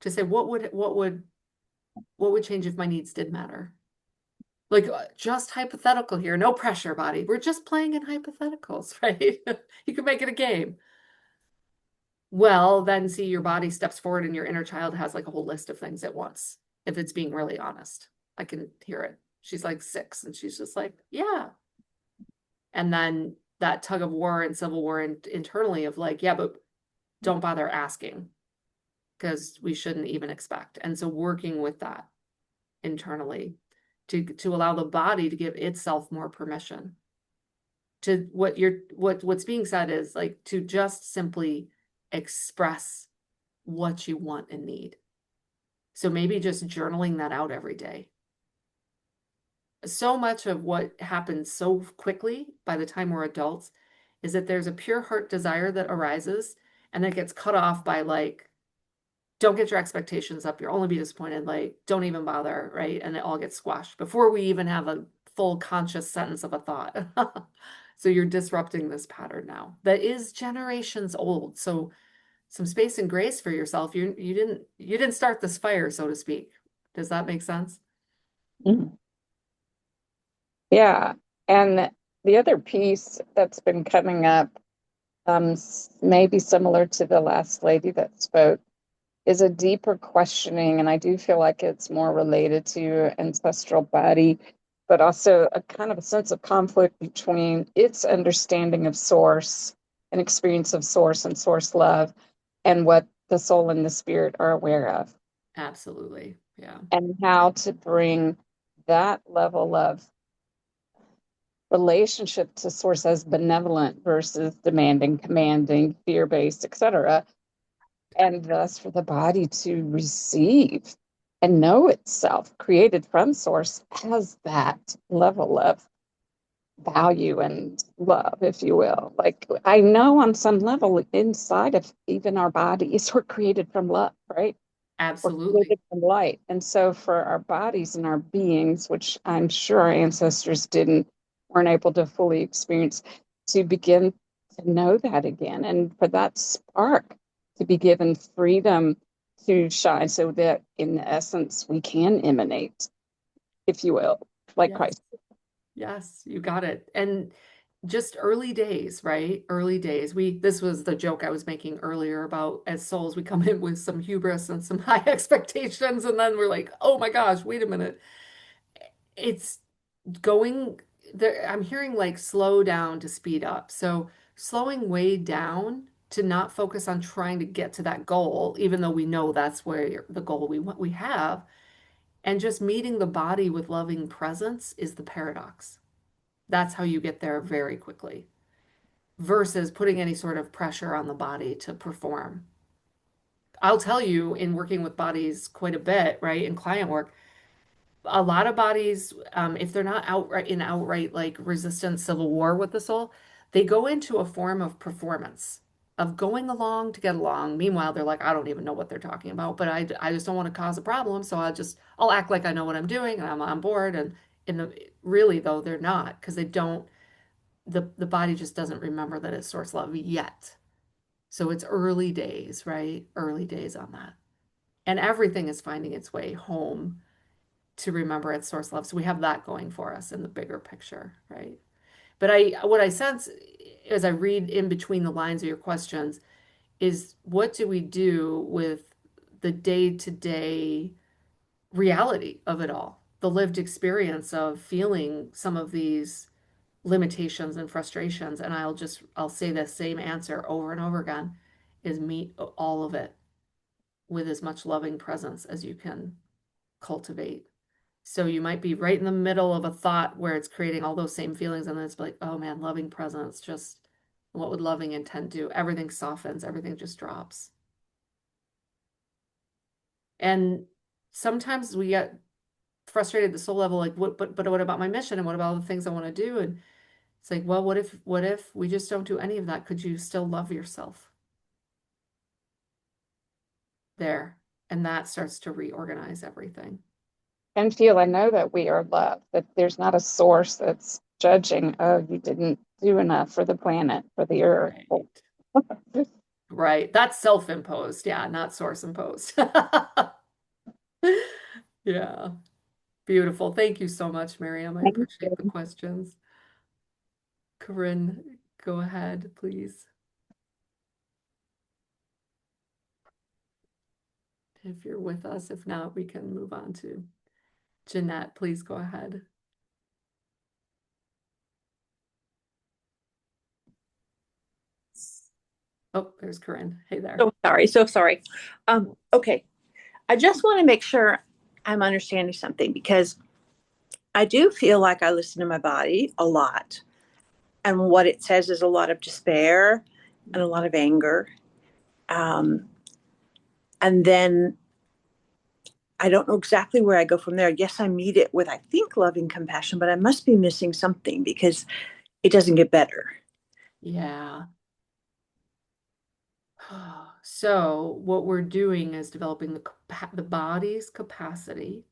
[SPEAKER 1] to say what would change if my needs did matter? Like just hypothetical here, no pressure, body. We're just playing in hypotheticals, right? You can make it a game. Well, then see your body steps forward and your inner child has like a whole list of things at once. If it's being really honest, I can hear it. She's like 6 and she's just like, yeah. And then that tug of war and civil war internally of like, yeah, but don't bother asking because we shouldn't even expect. And so working with that internally to allow the body to give itself more permission to what's being said is like to just simply express what you want and need. So maybe just journaling that out every day. So much of what happens so quickly by the time we're adults is that there's a pure heart desire that arises and that gets cut off by like, don't get your expectations up. You'll only be disappointed. Like, don't even bother, right? And it all gets squashed before we even have a full conscious sentence of a thought. So you're disrupting this pattern now that is generations old. So some space and grace for yourself. You didn't start this fire, so to speak. Does that make sense?
[SPEAKER 5] Mhm. Yeah. And the other piece that's been coming up, maybe similar to the last lady that spoke, is a deeper questioning. And I do feel like it's more related to ancestral body, but also a kind of a sense of conflict between its understanding of source and experience of source and source love and what the soul and the spirit are aware of,
[SPEAKER 1] Absolutely. Yeah.
[SPEAKER 5] and how to bring that level of relationship to source as benevolent versus demanding, commanding, fear-based, etc., and thus for the body to receive and know itself created from source has that level of value and love, if you will. Like I know on some level inside of even our bodies we're created from love, right? We're
[SPEAKER 1] Absolutely.
[SPEAKER 5] created from light. And so for our bodies and our beings, which I'm sure our ancestors weren't able to fully experience, to begin to know that again. And for that spark to be given freedom to shine so that in essence we can emanate, if you will, like
[SPEAKER 1] Yes.
[SPEAKER 5] Christ.
[SPEAKER 1] Yes, you got it. And just early days, right? Early days. This was the joke I was making earlier about as souls, we come in with some hubris and some high expectations, and then we're like, oh my gosh, wait a minute. It's going there. I'm hearing like slow down to speed up. So slowing way down to not focus on trying to get to that goal, even though we know that's where the goal we have, and just meeting the body with loving presence is the paradox. That's how you get there very quickly versus putting any sort of pressure on the body to perform. I'll tell you, in working with bodies quite a bit, right, in client work, a lot of bodies, if they're not outright like resistance, civil war with the soul, they go into a form of performance, of going along to get along. Meanwhile, they're like, I don't even know what they're talking about, but I just don't want to cause a problem. So I'll act like I know what I'm doing and I'm on board. And really though, they're not because they don't, the body just doesn't remember that it's source love yet. So it's early days, right? Early days on that. And everything is finding its way home to remember its source love. So we have that going for us in the bigger picture, right? But what I sense as I read in between the lines of your questions is what do we do with the day-to-day reality of it all? The lived experience of feeling some of these limitations and frustrations. And I'll say the same answer over and over again is meet all of it with as much loving presence as you can cultivate So you might be right in the middle of a thought where it's creating all those same feelings, and then it's like, oh man, loving presence, just what would loving intent do? Everything softens, everything just drops. And sometimes we get frustrated at the soul level, like, but what about my mission? And what about all the things I want to do? And it's like, well, what if we just don't do any of that? Could you still love yourself there? And that starts to reorganize everything.
[SPEAKER 5] And feel I know that we are loved, that there's not a source that's judging, oh, you didn't do enough for the planet, for the earth.
[SPEAKER 1] Right. Right. That's self-imposed. Yeah, not source imposed. Yeah. Beautiful. Thank you so much, Miriam. I
[SPEAKER 5] Thank
[SPEAKER 1] appreciate the
[SPEAKER 5] you.
[SPEAKER 1] questions. Corinne, go ahead, please. If you're with us. If not, we can move on to Jeanette. Please go ahead. Oh, there's Corinne. Hey there.
[SPEAKER 6] So sorry, so sorry. Okay. I just want to make sure I'm understanding something because I do feel like I listen to my body a lot. And what it says is a lot of despair and a lot of anger. Um, and then I don't know exactly where I go from there. Yes, I meet it with, I think, loving compassion, but I must be missing something because it doesn't get better.
[SPEAKER 1] Yeah. So what we're doing is developing the body's capacity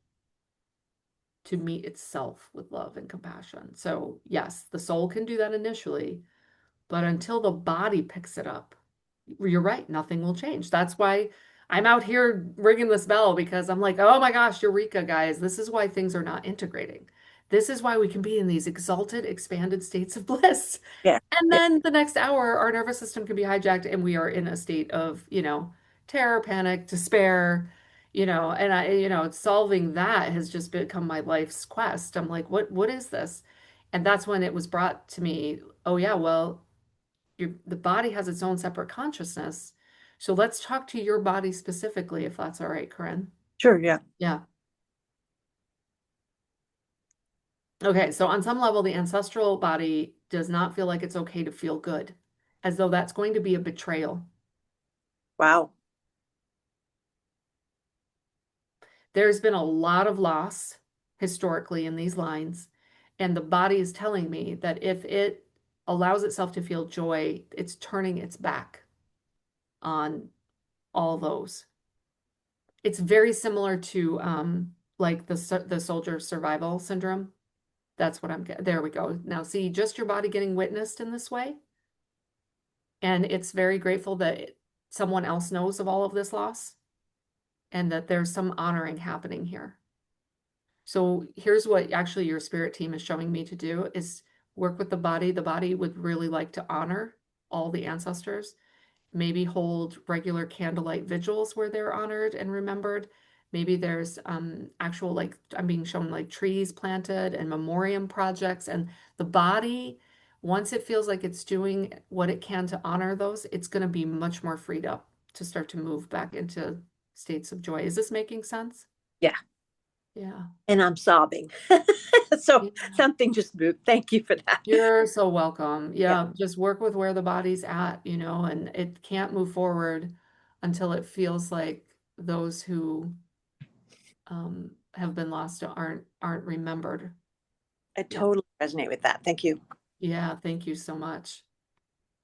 [SPEAKER 1] to meet itself with love and compassion. So yes, the soul can do that initially, but until the body picks it up, you're right, nothing will change. That's why I'm out here ringing this bell because I'm like, oh my gosh, Eureka, guys, this is why things are not integrating. This is why we can be in these exalted, expanded states of bliss.
[SPEAKER 6] Yeah.
[SPEAKER 1] And
[SPEAKER 6] Yeah.
[SPEAKER 1] then the next hour, our nervous system can be hijacked and we are in a state of, terror, panic, despair, and solving that has just become my life's quest. I'm like, what is this? And that's when it was brought to me, oh yeah, well, the body has its own separate consciousness. So let's talk to your body specifically, if that's all right, Corinne.
[SPEAKER 6] Sure. Yeah.
[SPEAKER 1] Yeah. Okay, so on some level, the ancestral body does not feel like it's okay to feel good, as though that's going to be a betrayal.
[SPEAKER 6] Wow.
[SPEAKER 1] There's been a lot of loss historically in these lines, and the body is telling me that if it allows itself to feel joy, it's turning its back on all those. It's very similar to like the soldier survival syndrome. That's what I'm getting. There we go. Now see, just your body getting witnessed in this way. And it's very grateful that someone else knows of all of this loss and that there's some honoring happening here. So here's what actually your spirit team is showing me to do is work with the body. The body would really like to honor all the ancestors, maybe hold regular candlelight vigils where they're honored and remembered. Maybe there's actual, like I'm being shown like trees planted and memoriam projects. And the body, once it feels like it's doing what it can to honor those, it's going to be much more freed up to start to move back into states of joy. Is this making sense?
[SPEAKER 6] Yeah.
[SPEAKER 1] Yeah.
[SPEAKER 6] And I'm sobbing. So
[SPEAKER 1] Yeah.
[SPEAKER 6] something just moved. Thank you for that.
[SPEAKER 1] You're so welcome.
[SPEAKER 6] Yeah.
[SPEAKER 1] Yeah, just work with where the body's at, and it can't move forward until it feels like those who have been lost aren't remembered.
[SPEAKER 6] I
[SPEAKER 1] Yeah.
[SPEAKER 6] totally resonate with that. Thank you.
[SPEAKER 1] Yeah, thank you so much.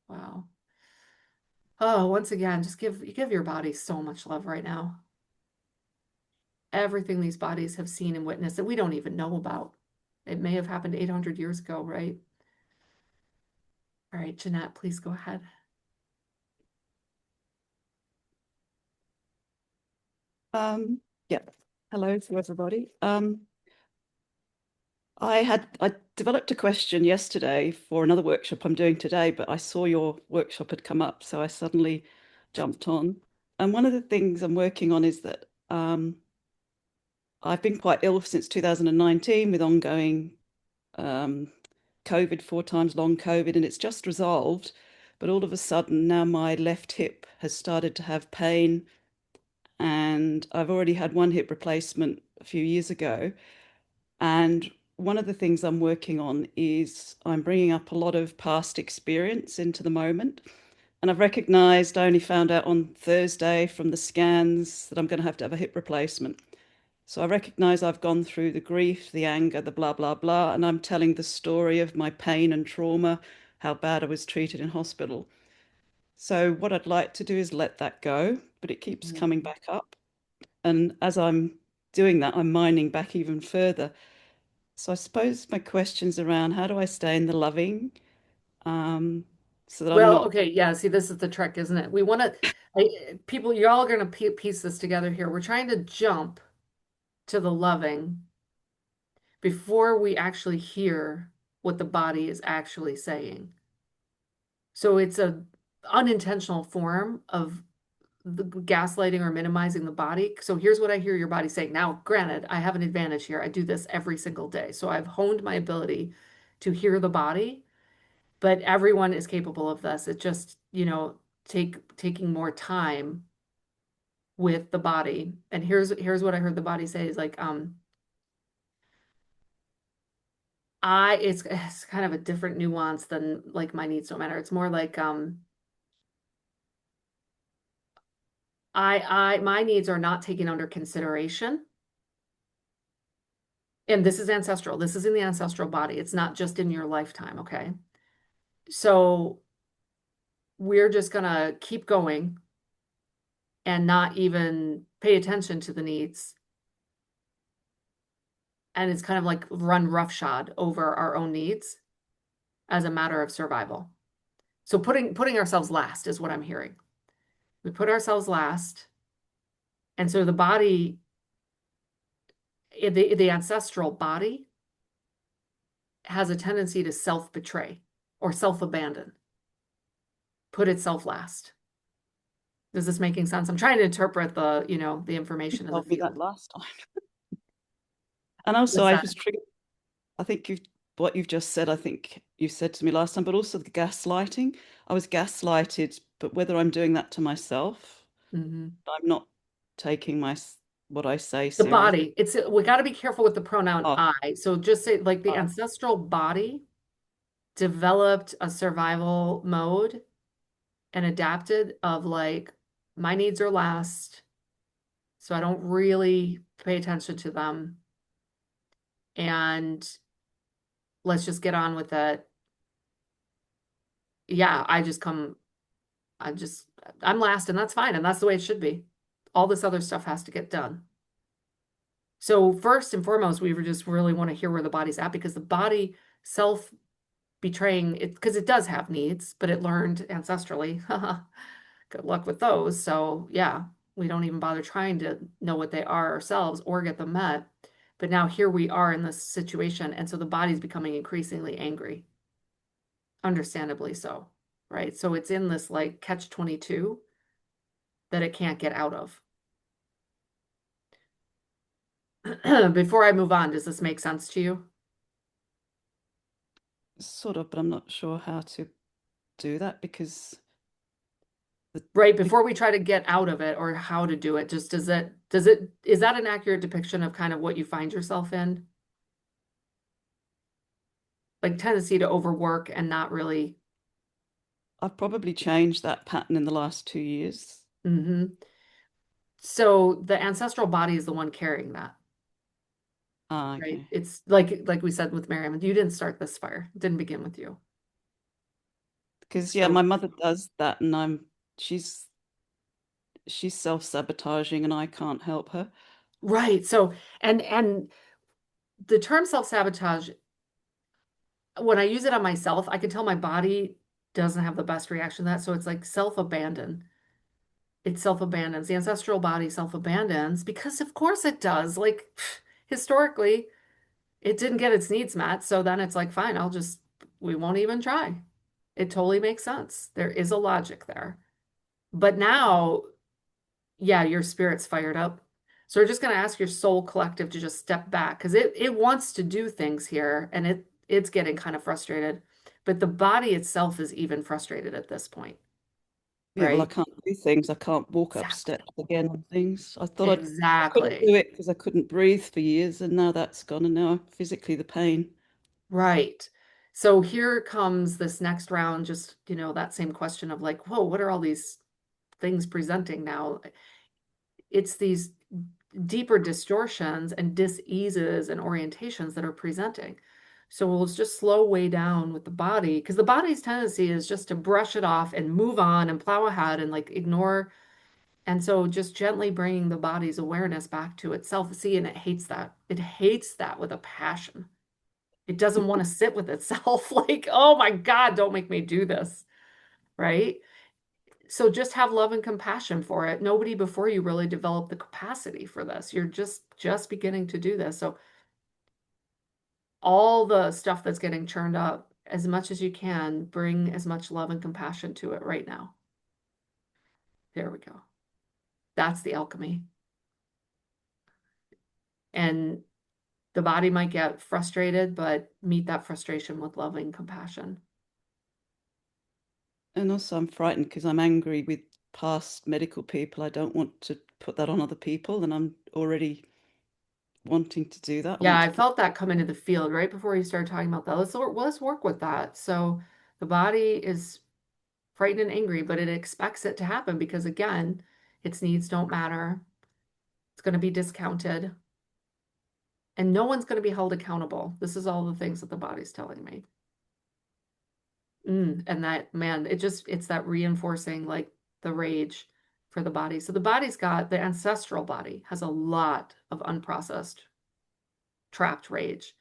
[SPEAKER 1] Wow. Oh, once again, just give your body so much love right now. Everything these bodies have seen and witnessed that we don't even know about. It may have happened 800 years ago, right? All right, Jeanette, please go ahead.
[SPEAKER 7] Yeah. Hello to everybody. I developed a question yesterday for another workshop I'm doing today, but I saw your workshop had come up, so I suddenly jumped on. And one of the things I'm working on is that I've been quite ill since 2019 with ongoing COVID, 4 times long COVID, and it's just resolved. But all of a sudden now my left hip has started to have pain, and I've already had one hip replacement a few years ago. And one of the things I'm working on is I'm bringing up a lot of past experience into the moment. And I've recognized, I only found out on Thursday from the scans that I'm going to have a hip replacement. So I recognize I've gone through the grief, the anger, the blah, blah, blah, and I'm telling the story of my pain and trauma, how bad I was treated in hospital. So what I'd like to do is let that go, but it keeps coming back up. And as I'm doing that, I'm mining back even further. So I suppose my question's around how do I stay in the loving, so that I'm
[SPEAKER 1] Well,
[SPEAKER 7] not.
[SPEAKER 1] okay, yeah, see, this is the trick, isn't it? We want to, people, you're all going to piece this together here. We're trying to jump to the loving before we actually hear what the body is actually saying. So it's a unintentional form of the gaslighting or minimizing the body. So here's what I hear your body saying. Now, granted, I have an advantage here. I do this every single day. So I've honed my ability to hear the body, but everyone is capable of this. It just, taking more time with the body. And here's what I heard the body say is like, it's kind of a different nuance than like my needs don't matter. It's more like my needs are not taken under consideration. And this is ancestral. This is in the ancestral body. It's not just in your lifetime, okay? So we're just gonna keep going and not even pay attention to the needs. And it's kind of like run roughshod over our own needs as a matter of survival. So putting ourselves last is what I'm hearing. We put ourselves last. And so the body, the ancestral body has a tendency to self-betray or self-abandon, put itself last. Is this making sense? I'm trying to interpret the
[SPEAKER 7] You
[SPEAKER 1] information in the
[SPEAKER 7] told me that
[SPEAKER 1] field.
[SPEAKER 7] last time. And also,
[SPEAKER 1] What's
[SPEAKER 7] I
[SPEAKER 1] that?
[SPEAKER 7] was triggered. I think what you've just said, I think you said to me last time, but also the gaslighting. I was gaslighted, but whether I'm doing that to myself,
[SPEAKER 1] Mhm.
[SPEAKER 7] I'm not taking what I say
[SPEAKER 1] The
[SPEAKER 7] seriously.
[SPEAKER 1] body. We got to be careful with the pronoun
[SPEAKER 7] Oh,
[SPEAKER 1] I. So just say like the
[SPEAKER 7] oh,
[SPEAKER 1] ancestral body developed a survival mode and adapted of like my needs are last, so I don't really pay attention to them. And let's just get on with it. Yeah, I just I'm last and that's fine and that's the way it should be. All this other stuff has to get done. So first and foremost, we just really want to hear where the body's at because the body self betraying it because it does have needs, but it learned ancestrally. Good luck with those. So yeah, we don't even bother trying to know what they are ourselves or get them met. But now here we are in this situation, and so the body's becoming increasingly angry, understandably so, right? So it's in this like catch 22 that it can't get out of. Before I move on, does this make sense to you?
[SPEAKER 7] sort of, but I'm not sure how to do that because
[SPEAKER 1] Right, before we try to get out of it or how to do it, just is that an accurate depiction of kind of what you find yourself in? Like tendency to overwork and not really.
[SPEAKER 7] I've probably changed that pattern in the last 2 years.
[SPEAKER 1] Mhm. So the ancestral body is the one carrying that,
[SPEAKER 7] Ah,
[SPEAKER 1] right?
[SPEAKER 7] okay.
[SPEAKER 1] It's like we said with Miriam, you didn't start this fire. It didn't begin with you.
[SPEAKER 7] Because yeah,
[SPEAKER 1] So
[SPEAKER 7] my mother does that, and she's self-sabotaging, and I can't help her.
[SPEAKER 1] right. So and the term self-sabotage, when I use it on myself, I can tell my body doesn't have the best reaction to that. So it's like self-abandon. It self-abandons. The ancestral body self-abandons because of course it does. Like historically, it didn't get its needs met. So then it's like, fine, we won't even try. It totally makes sense. There is a logic there. But now, yeah, your spirit's fired up. So we're just going to ask your soul collective to just step back because it wants to do things here and it's getting kind of frustrated. But the body itself is even frustrated at this point.
[SPEAKER 7] Yeah, well, I
[SPEAKER 1] right?
[SPEAKER 7] can't do things. I can't walk up
[SPEAKER 1] Exactly.
[SPEAKER 7] steps again and things. I couldn't do
[SPEAKER 1] Exactly.
[SPEAKER 7] it because I couldn't breathe for years, and now that's gone, and now physically the pain.
[SPEAKER 1] Right. So here comes this next round, just, that same question of like, whoa, what are all these things presenting now? It's these deeper distortions and diseases and orientations that are presenting. So we'll just slow way down with the body because the body's tendency is just to brush it off and move on and plow ahead and like ignore. And so just gently bringing the body's awareness back to itself. See, and it hates that. It hates that with a passion. It doesn't want to sit with itself like, oh my God, don't make me do this. Right. So just have love and compassion for it. Nobody before you really developed the capacity for this. You're just beginning to do this. So all the stuff that's getting churned up, as much as you can, bring as much love and compassion to it right now. There we go. That's the alchemy. And the body might get frustrated, but meet that frustration with loving compassion.
[SPEAKER 7] And also, I'm frightened because I'm angry with past medical people. I don't want to put that on other people, and I'm already wanting to do that. I
[SPEAKER 1] Yeah,
[SPEAKER 7] want to
[SPEAKER 1] I
[SPEAKER 7] put,
[SPEAKER 1] felt that come into the field right before you started talking about that. Let's work with that. So the body is frightened and angry, but it expects it to happen because again, its needs don't matter. It's going to be discounted, and no one's going to be held accountable. This is all the things that the body's telling me. And that, man, it's that reinforcing like the rage for the body. So the body's got the ancestral body has a lot of unprocessed trapped rage.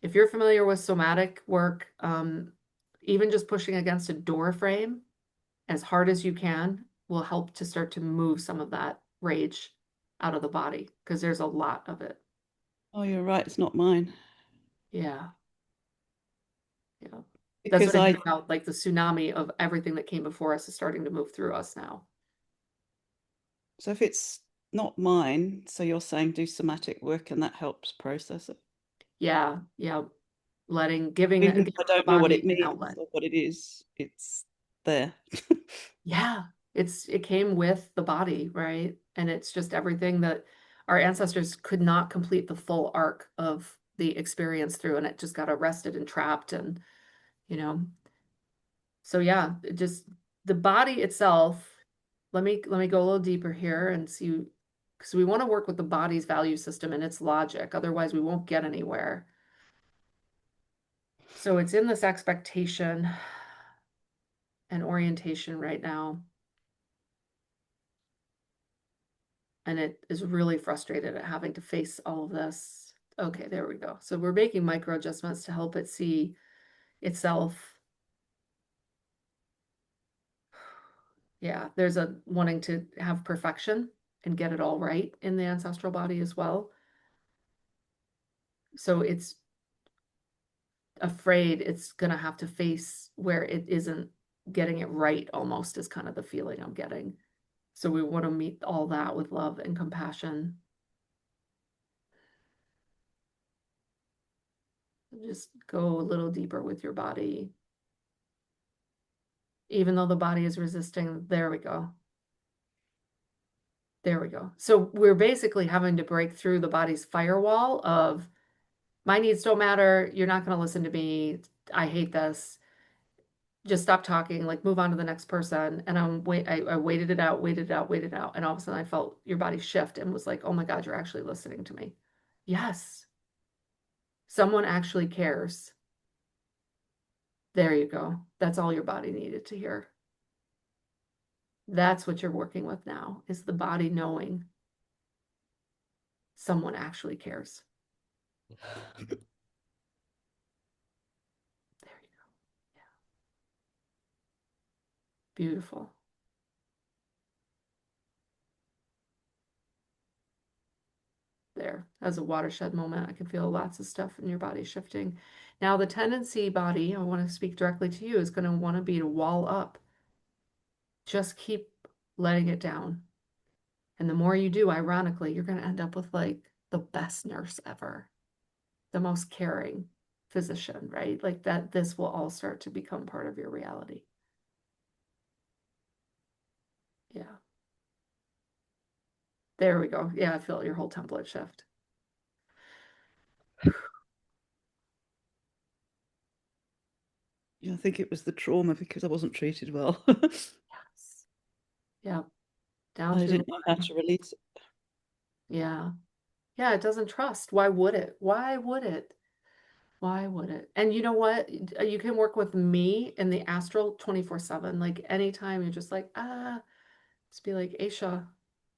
[SPEAKER 1] If you're familiar with somatic work, even just pushing against a door frame as hard as you can will help to start to move some of that rage out of the body because there's a lot of it.
[SPEAKER 7] oh, you're right, it's not mine.
[SPEAKER 1] Yeah. Yeah. That's
[SPEAKER 7] Because
[SPEAKER 1] what I
[SPEAKER 7] I,
[SPEAKER 1] mean about like the tsunami of everything that came before us is starting to move through us now.
[SPEAKER 7] so if it's not mine, so you're saying do somatic work and that helps process it.
[SPEAKER 1] Yeah. Yeah. Giving
[SPEAKER 7] Even if
[SPEAKER 1] the
[SPEAKER 7] I don't know what it
[SPEAKER 1] body an
[SPEAKER 7] means
[SPEAKER 1] outlet.
[SPEAKER 7] or what it is, it's there.
[SPEAKER 1] Yeah. It came with the body, right? And it's just everything that our ancestors could not complete the full arc of the experience through, and it just got arrested and trapped and, you know, so yeah, it just the body itself, let me go a little deeper here and see because we want to work with the body's value system and its logic. Otherwise, we won't get anywhere. So it's in this expectation and orientation right now. And it is really frustrated at having to face all of this. Okay, there we go. So we're making micro adjustments to help it see itself. Yeah, there's a wanting to have perfection and get it all right in the ancestral body as well. So it's afraid it's going to have to face where it isn't getting it right, almost is kind of the feeling I'm getting. So we want to meet all that with love and compassion. Just go a little deeper with your body. Even though the body is resisting, there we go. There we go. So we're basically having to break through the body's firewall of my needs don't matter. You're not going to listen to me. I hate this. Just stop talking, like move on to the next person. And I waited it out, waited it out, waited it out. And all of a sudden I felt your body shift and was like, oh my God, you're actually listening to me. Yes. Someone actually cares. There you go. That's all your body needed to hear. That's what you're working with now is the body knowing someone actually cares. There you go. Yeah. Beautiful. There, as a watershed moment, I can feel lots of stuff in your body shifting. Now, the tendency body, I want to speak directly to you, is going to want to be to wall up. Just keep letting it down. And the more you do, ironically, you're going to end up with like the best nurse ever, the most caring physician, right? Like that, this will all start to become part of your reality. Yeah. There we go. Yeah, I feel your whole template shift.
[SPEAKER 7] Yeah, I think it was the trauma because I wasn't treated well.
[SPEAKER 1] Yes. Yeah. Down
[SPEAKER 7] I
[SPEAKER 1] through the
[SPEAKER 7] didn't know how
[SPEAKER 1] line.
[SPEAKER 7] to release it.
[SPEAKER 1] Yeah. Yeah, it doesn't trust. Why would it? Why would it? Why would it? And you know what? You can work with me in the astral 24/7. Like anytime you're just like, just be like, Aisha,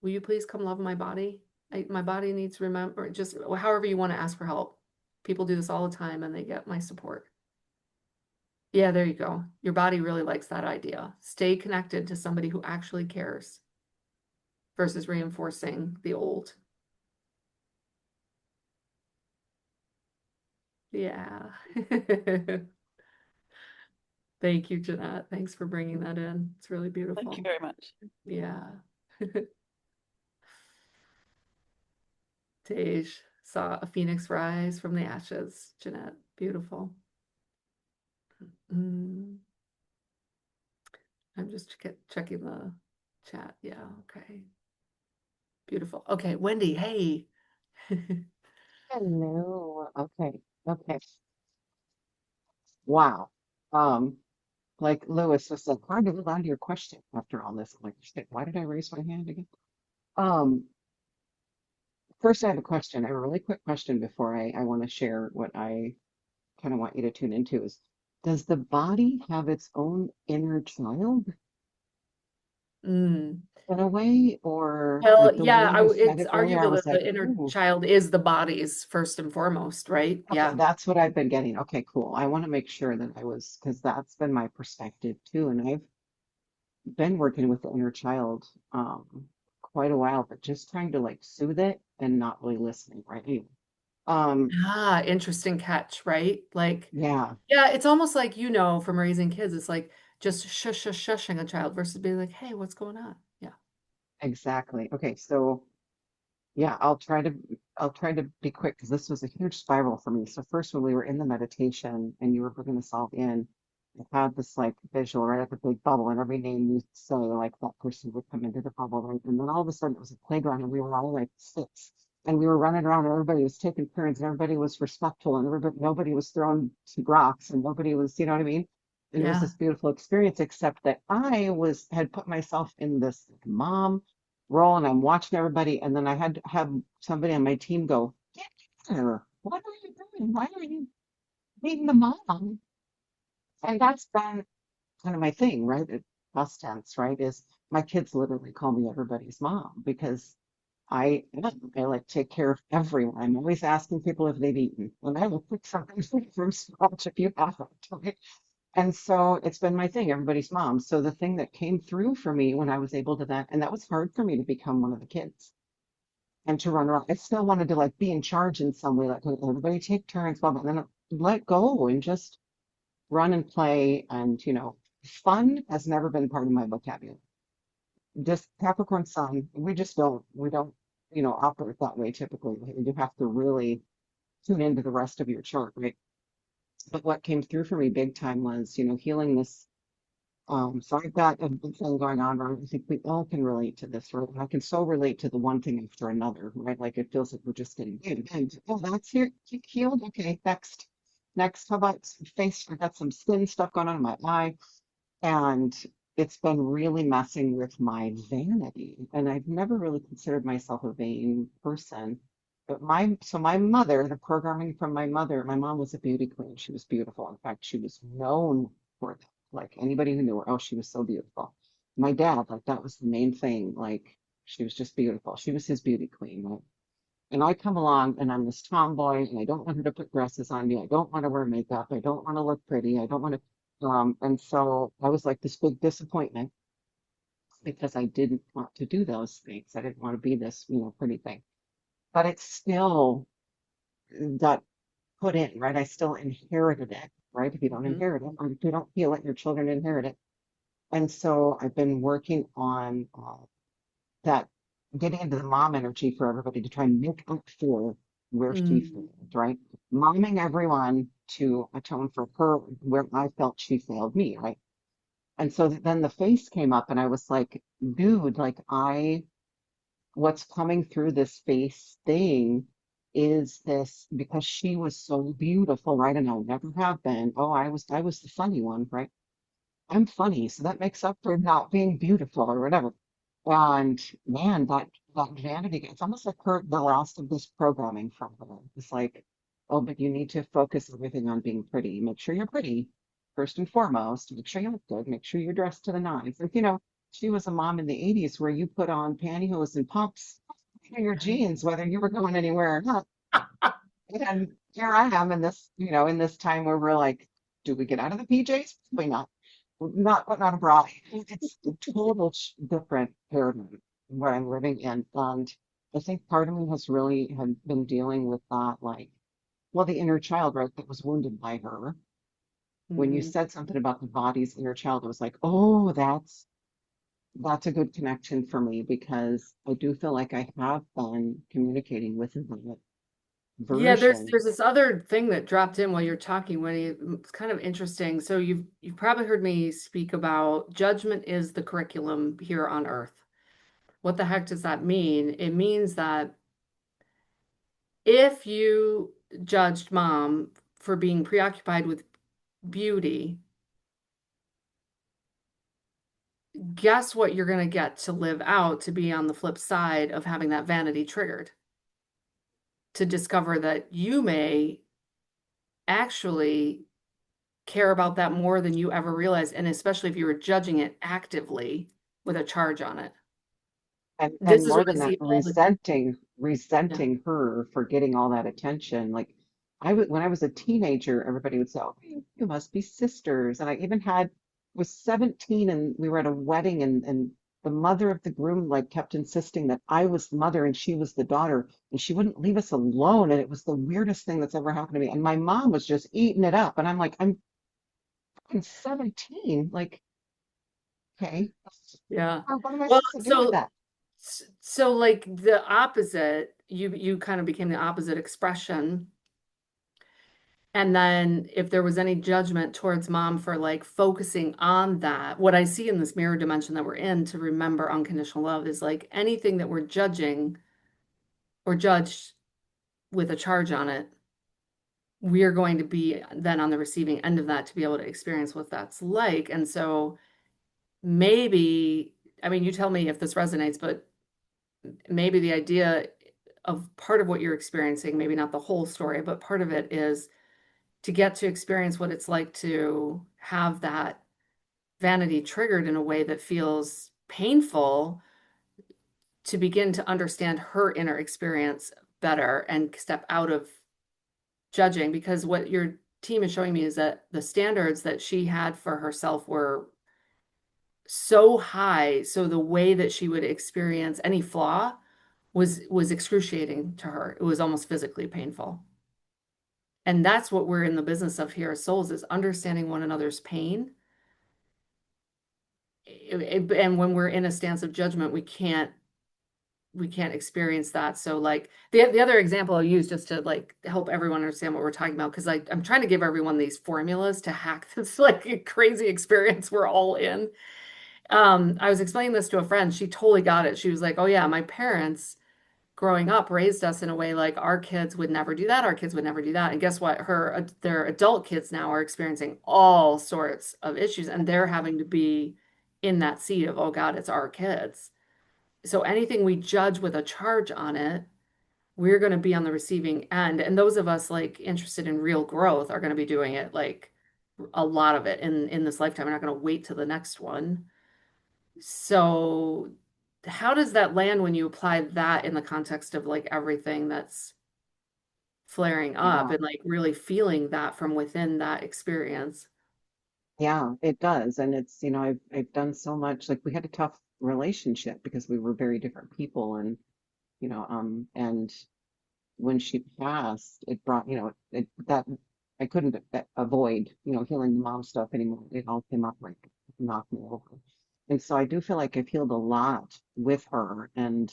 [SPEAKER 1] will you please come love my body? My body needs remember, just however you want to ask for help. People do this all the time and they get my support. Yeah, there you go. Your body really likes that idea. Stay connected to somebody who actually cares versus reinforcing the old. Yeah. Thank you, Jeanette. Thanks for bringing that in. It's really
[SPEAKER 7] Thank you
[SPEAKER 1] beautiful.
[SPEAKER 7] very much.
[SPEAKER 1] Yeah. Tej saw a phoenix rise from the ashes, Jeanette. Beautiful. Mm, I'm just checking the chat. Yeah, okay. Beautiful. Okay, Wendy, hey.
[SPEAKER 8] Hello. Okay. Okay. Wow. Um, like Lewis was like, hard to hold on to your question after all this. I'm like, shit, why did I raise my hand again? Um, First I have a question. I have a really quick question before I want to share what I kind of want you to tune into is, does the body have its own inner child
[SPEAKER 1] Mm.
[SPEAKER 8] in a way? Or
[SPEAKER 1] Well,
[SPEAKER 8] like the way
[SPEAKER 1] yeah,
[SPEAKER 8] you said
[SPEAKER 1] it's
[SPEAKER 8] it earlier, I
[SPEAKER 1] arguable
[SPEAKER 8] was
[SPEAKER 1] that
[SPEAKER 8] like,
[SPEAKER 1] the inner
[SPEAKER 8] ooh,
[SPEAKER 1] child is the body's first and foremost, right?
[SPEAKER 8] okay,
[SPEAKER 1] Yeah.
[SPEAKER 8] that's what I've been getting. Okay, cool. I want to make sure that I was, because that's been my perspective too. And I've been working with the inner child quite a while, but just trying to like soothe it and not really listening, right? Um,
[SPEAKER 1] Interesting catch, right? Like,
[SPEAKER 8] yeah,
[SPEAKER 1] yeah, it's almost like, from raising kids, it's like just shushing a child versus being like, hey, what's going on? Yeah.
[SPEAKER 8] exactly. Okay, so yeah, I'll try to be quick because this was a huge spiral for me. So first when we were in the meditation and you were bringing us all in, I had this like visual right at the big bubble and every name you say like that person would come into the bubble, right? And then all of a sudden it was a playground and we were all like six and we were running around and everybody was taking turns and everybody was respectful and everybody nobody was throwing rocks and nobody was, you know what I mean? And it was
[SPEAKER 1] Yeah.
[SPEAKER 8] this beautiful experience, except that had put myself in this mom role and I'm watching everybody. And then I had to have somebody on my team go, get her. What are you doing? Why are you being the mom? And that's been kind of my thing, right? Past tense, right? Is my kids literally call me everybody's mom because I like take care of everyone. I'm always asking people if they've eaten. And I will cook something from scratch if you haven't, right? And so it's been my thing, everybody's mom. So the thing that came through for me when I was able to that, and that was hard for me to become one of the kids and to run around. I still wanted to like be in charge in some way, like "Okay, everybody take turns, blah, blah, and then let go and just run and play. And, fun has never been part of my vocabulary. Just Capricorn Sun, we don't, operate that way typically. You have to really tune into the rest of your chart, right? But what came through for me big time was, healing this. So I've got a big thing going on, right? I think we all can relate to this, right? And I can so relate to the one thing after another, right? Like it feels like we're just getting big. And oh, that's here, healed. Okay, next. Next, how about some face? I got some skin stuff going on in my eye. And it's been really messing with my vanity. And I've never really considered myself a vain person. But my mother, the programming from my mom was a beauty queen. She was beautiful. In fact, she was known for that. Like anybody who knew her, oh, she was so beautiful. My dad, like that was the main thing. Like she was just beautiful. She was his beauty queen, right? And I come along and I'm this tomboy and I don't want her to put dresses on me. I don't want to wear makeup. I don't want to look pretty. I don't want to. And so I was like this big disappointment because I didn't want to do those things. I didn't want to be this, pretty thing. But it still got put in, right? I still inherited it, right? If you don't
[SPEAKER 1] Mhm.
[SPEAKER 8] inherit it, or if you don't feel it, your children inherit it. And so I've been working on that getting into the mom energy for everybody to try and make up for where she
[SPEAKER 1] Mm.
[SPEAKER 8] failed, right? Momming everyone to atone for her where I felt she failed me, right? And so then the face came up and I was like, dude, like what's coming through this face thing is this because she was so beautiful, right? And I never have been. Oh, I was the funny one, right? I'm funny, so that makes up for not being beautiful or whatever. And man, that vanity, it's almost like the last of this programming from her. It's like, oh, but you need to focus everything on being pretty. Make sure you're pretty, first and foremost. Make sure you look good. Make sure you're dressed to the nines. Like, she was a mom in the 80s where you put on pantyhose and pumps in your jeans, whether you were going anywhere or not. And here I am in this, in this time where we're like, do we get out of the PJs? Probably not. Not a bra. It's a total different paradigm where I'm living in. And I think part of me has really had been dealing with that, like, well, the inner child, right, that was wounded by her. When you
[SPEAKER 1] Mhm.
[SPEAKER 8] said something about the body's inner child, it was like, oh, that's a good connection for me because I do feel like I have been communicating with that
[SPEAKER 1] Yeah, there's
[SPEAKER 8] version.
[SPEAKER 1] there's this other thing that dropped in while you're talking, Winnie. It's kind of interesting. So you've probably heard me speak about judgment is the curriculum here on Earth. What the heck does that mean? It means that if you judged mom for being preoccupied with beauty, guess what you're going to get to live out to be on the flip side of having that vanity triggered, to discover that you may actually care about that more than you ever realized, and especially if you were judging it actively with a charge on it.
[SPEAKER 8] And
[SPEAKER 1] This is
[SPEAKER 8] more
[SPEAKER 1] what
[SPEAKER 8] than
[SPEAKER 1] I
[SPEAKER 8] that,
[SPEAKER 1] see all the yeah.
[SPEAKER 8] resenting her for getting all that attention. Like when I was a teenager, everybody would say, "Oh, you must be sisters." And I even was 17 and we were at a wedding and the mother of the groom like kept insisting that I was the mother and she was the daughter and she wouldn't leave us alone. And it was the weirdest thing that's ever happened to me. And my mom was just eating it up. And I'm like, I'm fucking 17. Like, okay,
[SPEAKER 1] Yeah.
[SPEAKER 8] what am I
[SPEAKER 1] Well,
[SPEAKER 8] supposed to do with
[SPEAKER 1] so
[SPEAKER 8] that?
[SPEAKER 1] so like the opposite, you kind of became the opposite expression. And then if there was any judgment towards mom for like focusing on that, what I see in this mirror dimension that we're in to remember unconditional love is like anything that we're judging or judged with a charge on it, we're going to be then on the receiving end of that to be able to experience what that's like. And so maybe, I mean, you tell me if this resonates, but maybe the idea of part of what you're experiencing, maybe not the whole story, but part of it is to get to experience what it's like to have that vanity triggered in a way that feels painful, to begin to understand her inner experience better and step out of judging. Because what your team is showing me is that the standards that she had for herself were so high, so the way that she would experience any flaw was excruciating to her. It was almost physically painful. And that's what we're in the business of here as souls, is understanding one another's pain. And when we're in a stance of judgment, we can't experience that. So like the other example I'll use just to like help everyone understand what we're talking about, because I'm trying to give everyone these formulas to hack this like crazy experience we're all in. I was explaining this to a friend. She totally got it. She was like, "Oh yeah, my parents growing up raised us in a way like our kids would never do that. Our kids would never do that." And guess what? Their adult kids now are experiencing all sorts of issues, and they're having to be in that seat of, oh God, it's our kids. So anything we judge with a charge on it, we're going to be on the receiving end. And those of us like interested in real growth are going to be doing it like a lot of it in this lifetime. We're not going to wait till the next one. So how does that land when you apply that in the context of like everything that's flaring up
[SPEAKER 8] Yeah.
[SPEAKER 1] and like really feeling that from within that experience?
[SPEAKER 8] Yeah, it does. And it's, I've done so much. Like we had a tough relationship because we were very different people and when she passed, it brought, that I couldn't avoid, healing the mom stuff anymore. It all came up like knocked me over. And so I do feel like I've healed a lot with her and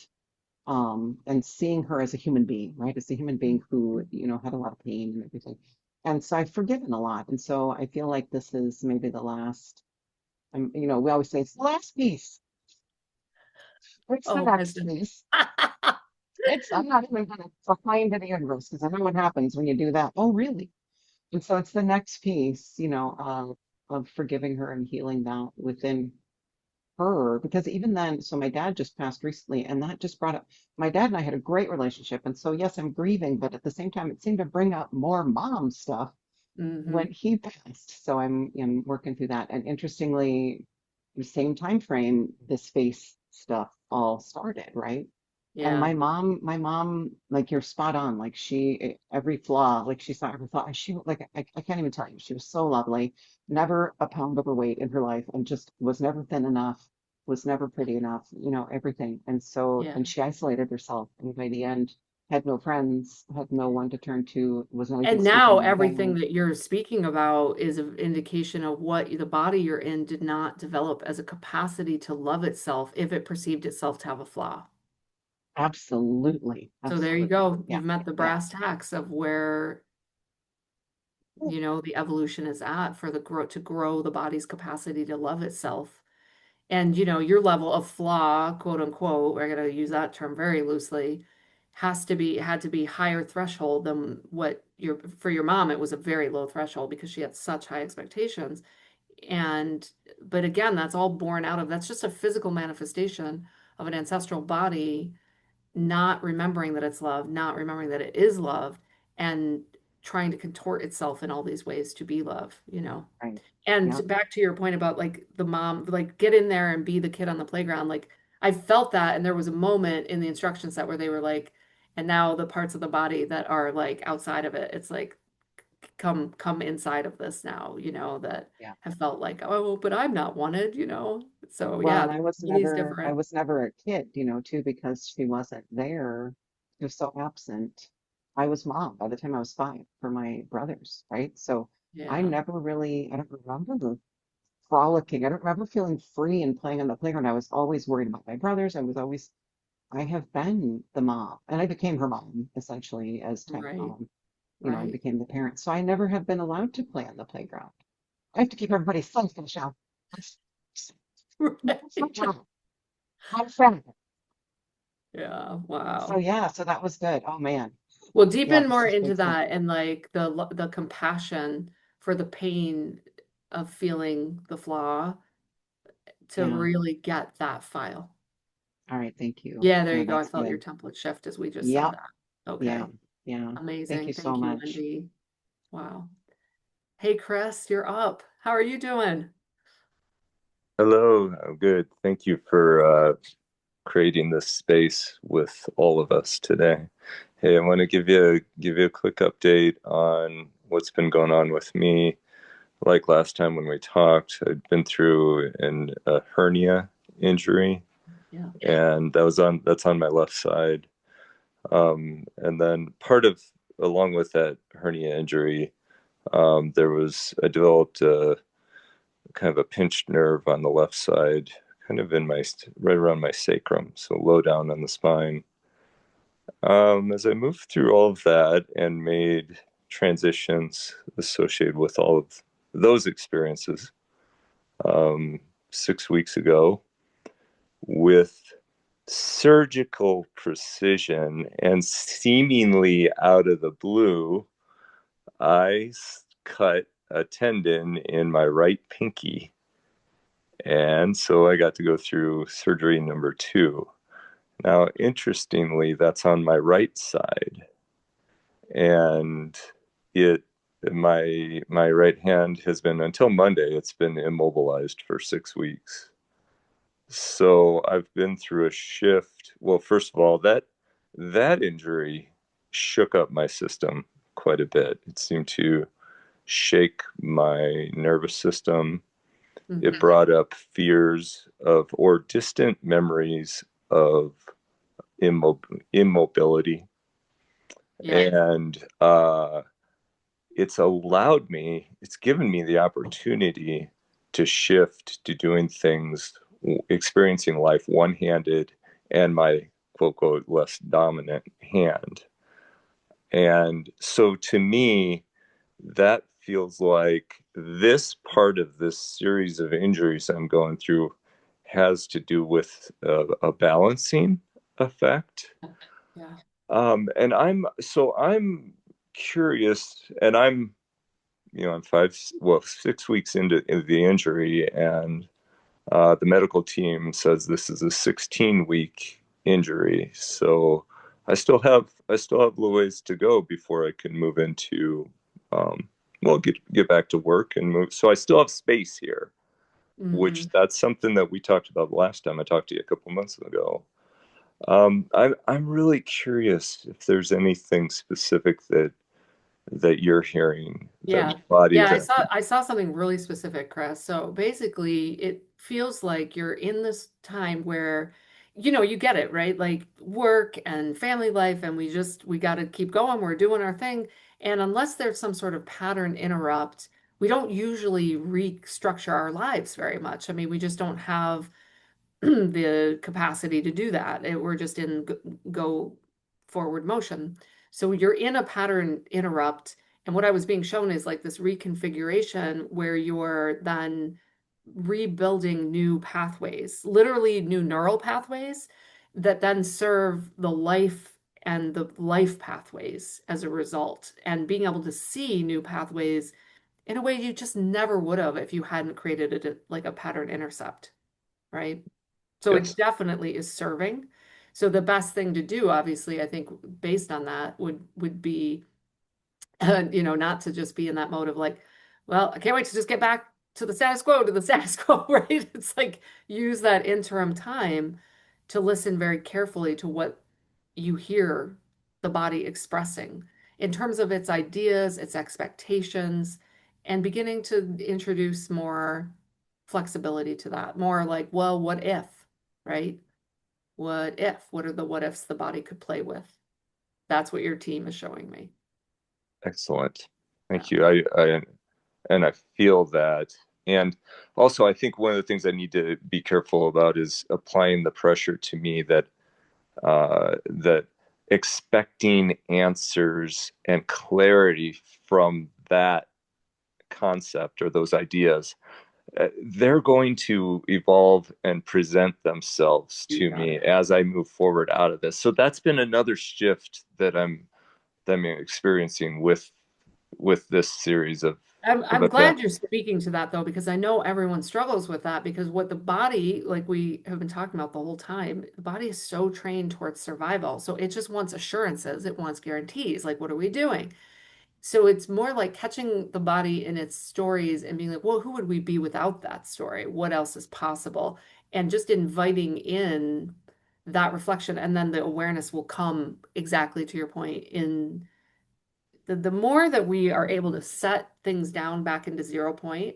[SPEAKER 8] seeing her as a human being, right? As a human being who, had a lot of pain and everything. And so I've forgiven a lot. And so I feel like this is maybe the last We always say it's the last piece. It's the
[SPEAKER 1] Oh,
[SPEAKER 8] next
[SPEAKER 1] Kristen.
[SPEAKER 8] piece. I'm not even going to find the universe because I know what happens when you do that. Oh, really? And so it's the next piece, of forgiving her and healing that within her. Because even then, so my dad just passed recently, and that just brought up my dad and I had a great relationship. And so, yes, I'm grieving, but at the same time, it seemed to bring up more mom stuff
[SPEAKER 1] Hmm.
[SPEAKER 8] when he passed. So I'm working through that. And interestingly, the same time frame, this face stuff all started, right? And
[SPEAKER 1] Yeah.
[SPEAKER 8] my mom, like you're spot on. Like every flaw, like she saw every flaw. And she, like, I can't even tell you, she was so lovely, never a pound overweight in her life, and just was never thin enough, was never pretty enough, everything. And so,
[SPEAKER 1] Yeah.
[SPEAKER 8] and she isolated herself. And by the end, had no friends, had no one to turn to, was not even
[SPEAKER 1] And
[SPEAKER 8] speaking
[SPEAKER 1] now
[SPEAKER 8] my
[SPEAKER 1] everything
[SPEAKER 8] language.
[SPEAKER 1] that you're speaking about is an indication of what the body you're in did not develop as a capacity to love itself if it perceived itself to have a flaw.
[SPEAKER 8] Absolutely,
[SPEAKER 1] So there you
[SPEAKER 8] absolutely.
[SPEAKER 1] go.
[SPEAKER 8] Yeah,
[SPEAKER 1] You've met the
[SPEAKER 8] yeah.
[SPEAKER 1] brass tacks of where, the evolution is at for the grow to grow the body's capacity to love itself. And your level of flaw, quote unquote, we're gonna use that term very loosely, had to be higher threshold than what for your mom, it was a very low threshold because she had such high expectations. And but again, that's all born out of that's just a physical manifestation of an ancestral body not remembering that it's loved, not remembering that it is loved, and trying to contort itself in all these ways to be love.
[SPEAKER 8] Right.
[SPEAKER 1] And
[SPEAKER 8] Yeah.
[SPEAKER 1] back to your point about like the mom, like get in there and be the kid on the playground. Like I felt that, and there was a moment in the instruction set where they were like, and now the parts of the body that are like outside of it, it's like come inside of this now, that
[SPEAKER 8] Yeah.
[SPEAKER 1] have felt like, oh, but I'm not wanted. So
[SPEAKER 8] Well,
[SPEAKER 1] yeah,
[SPEAKER 8] and
[SPEAKER 1] the
[SPEAKER 8] I was
[SPEAKER 1] body's
[SPEAKER 8] never, I
[SPEAKER 1] different.
[SPEAKER 8] was never a kid, too, because she wasn't there. She was so absent. I was mom by the time I was 5 for my brothers, right? So
[SPEAKER 1] Yeah,
[SPEAKER 8] I don't remember frolicking. I don't remember feeling free and playing on the playground. I was always worried about my brothers. I have been the mom, and I became her mom essentially as time went
[SPEAKER 1] right,
[SPEAKER 8] on. I
[SPEAKER 1] right.
[SPEAKER 8] became the parent. So I never have been allowed to play on the playground. I have to keep everybody safe in the show. That's my
[SPEAKER 1] Right.
[SPEAKER 8] job. I'm friend.
[SPEAKER 1] Yeah,
[SPEAKER 8] So
[SPEAKER 1] wow.
[SPEAKER 8] yeah, so that was good. Oh man.
[SPEAKER 1] Well,
[SPEAKER 8] Yeah,
[SPEAKER 1] deepen
[SPEAKER 8] this
[SPEAKER 1] more
[SPEAKER 8] is
[SPEAKER 1] into
[SPEAKER 8] big stuff.
[SPEAKER 1] that and like the compassion for the pain of feeling the flaw to
[SPEAKER 8] Yeah.
[SPEAKER 1] really get that file.
[SPEAKER 8] All right, thank you.
[SPEAKER 1] Yeah, there
[SPEAKER 8] Yeah,
[SPEAKER 1] you go. I
[SPEAKER 8] that's
[SPEAKER 1] felt your
[SPEAKER 8] good.
[SPEAKER 1] template shift as we just said
[SPEAKER 8] Yep.
[SPEAKER 1] that.
[SPEAKER 8] Yeah.
[SPEAKER 1] Okay.
[SPEAKER 8] Yeah. Thank
[SPEAKER 1] Amazing.
[SPEAKER 8] you so
[SPEAKER 1] Thank you,
[SPEAKER 8] much.
[SPEAKER 1] Wendy. Wow. Hey, Chris, you're up. How are you doing?
[SPEAKER 9] Hello, I'm good. Thank you for creating this space with all of us today. Hey, I want to give you a quick update on what's been going on with me. Like last time when we talked, I'd been through a hernia injury,
[SPEAKER 1] Yeah.
[SPEAKER 9] and that's on my left side. And then along with that hernia injury, I developed kind of a pinched nerve on the left side, kind of right around my sacrum, so low down on the spine. As I moved through all of that and made transitions associated with all of those experiences, 6 weeks ago, with surgical precision and seemingly out of the blue, I cut a tendon in my right pinky. And so I got to go through surgery number 2. Now, interestingly, that's on my right side. And it my right hand has been, until Monday, it's been immobilized for 6 weeks. So I've been through a shift. Well, first of all, that injury shook up my system quite a bit. It seemed to shake my nervous system. It
[SPEAKER 1] Hmm.
[SPEAKER 9] brought up fears of or distant memories of immobility.
[SPEAKER 1] Yeah.
[SPEAKER 9] And it's given me the opportunity to shift to doing things, experiencing life one handed and my quote, quote, less dominant hand. And so to me, that feels like this part of this series of injuries I'm going through has to do with a balancing effect.
[SPEAKER 1] Yeah.
[SPEAKER 9] And I'm curious, and I'm 6 weeks into the injury, and the medical team says this is a 16-week injury. So I still have a little ways to go before I can move into get back to work and move. So I still have space here, which
[SPEAKER 1] Mm-hmm.
[SPEAKER 9] that's something that we talked about last time I talked to you a couple months ago. I'm really curious if there's anything specific that you're hearing that
[SPEAKER 1] Yeah.
[SPEAKER 9] my body
[SPEAKER 1] Yeah,
[SPEAKER 9] that
[SPEAKER 1] I saw something really specific, Chris. So basically, it feels like you're in this time where, you get it, right? Like work and family life, and we got to keep going. We're doing our thing. And unless there's some sort of pattern interrupt, we don't usually restructure our lives very much. I mean, we just don't have the capacity to do that. We're just in go forward motion. So you're in a pattern interrupt. And what I was being shown is like this reconfiguration where you're then rebuilding new pathways, literally new neural pathways that then serve the life and the life pathways as a result. And being able to see new pathways in a way you just never would have if you hadn't created like a pattern intercept, right? So it
[SPEAKER 9] yes,
[SPEAKER 1] definitely is serving. So the best thing to do, obviously, I think based on that would be, not to just be in that mode of like, well, I can't wait to just get back to the status quo, right? It's like use that interim time to listen very carefully to what you hear the body expressing in terms of its ideas, its expectations, and beginning to introduce more flexibility to that. More like, well, what if, right? What if? What are the what ifs the body could play with? That's what your team is showing me.
[SPEAKER 9] excellent.
[SPEAKER 1] Yeah.
[SPEAKER 9] Thank you. I feel that. And also, I think one of the things I need to be careful about is applying the pressure to me that expecting answers and clarity from that concept or those ideas, they're going to evolve and present themselves
[SPEAKER 1] You
[SPEAKER 9] to
[SPEAKER 1] got
[SPEAKER 9] me
[SPEAKER 1] it.
[SPEAKER 9] as I move forward out of this. So that's been another shift that I'm experiencing with this series of
[SPEAKER 1] I'm glad you're
[SPEAKER 9] events.
[SPEAKER 1] speaking to that though, because I know everyone struggles with that because what the body, like we have been talking about the whole time, the body is so trained towards survival. So it just wants assurances, it wants guarantees. Like, what are we doing? So it's more like catching the body in its stories and being like, well, who would we be without that story? What else is possible? And just inviting in that reflection. And then the awareness will come exactly to your point in the more that we are able to set things down back into 0 point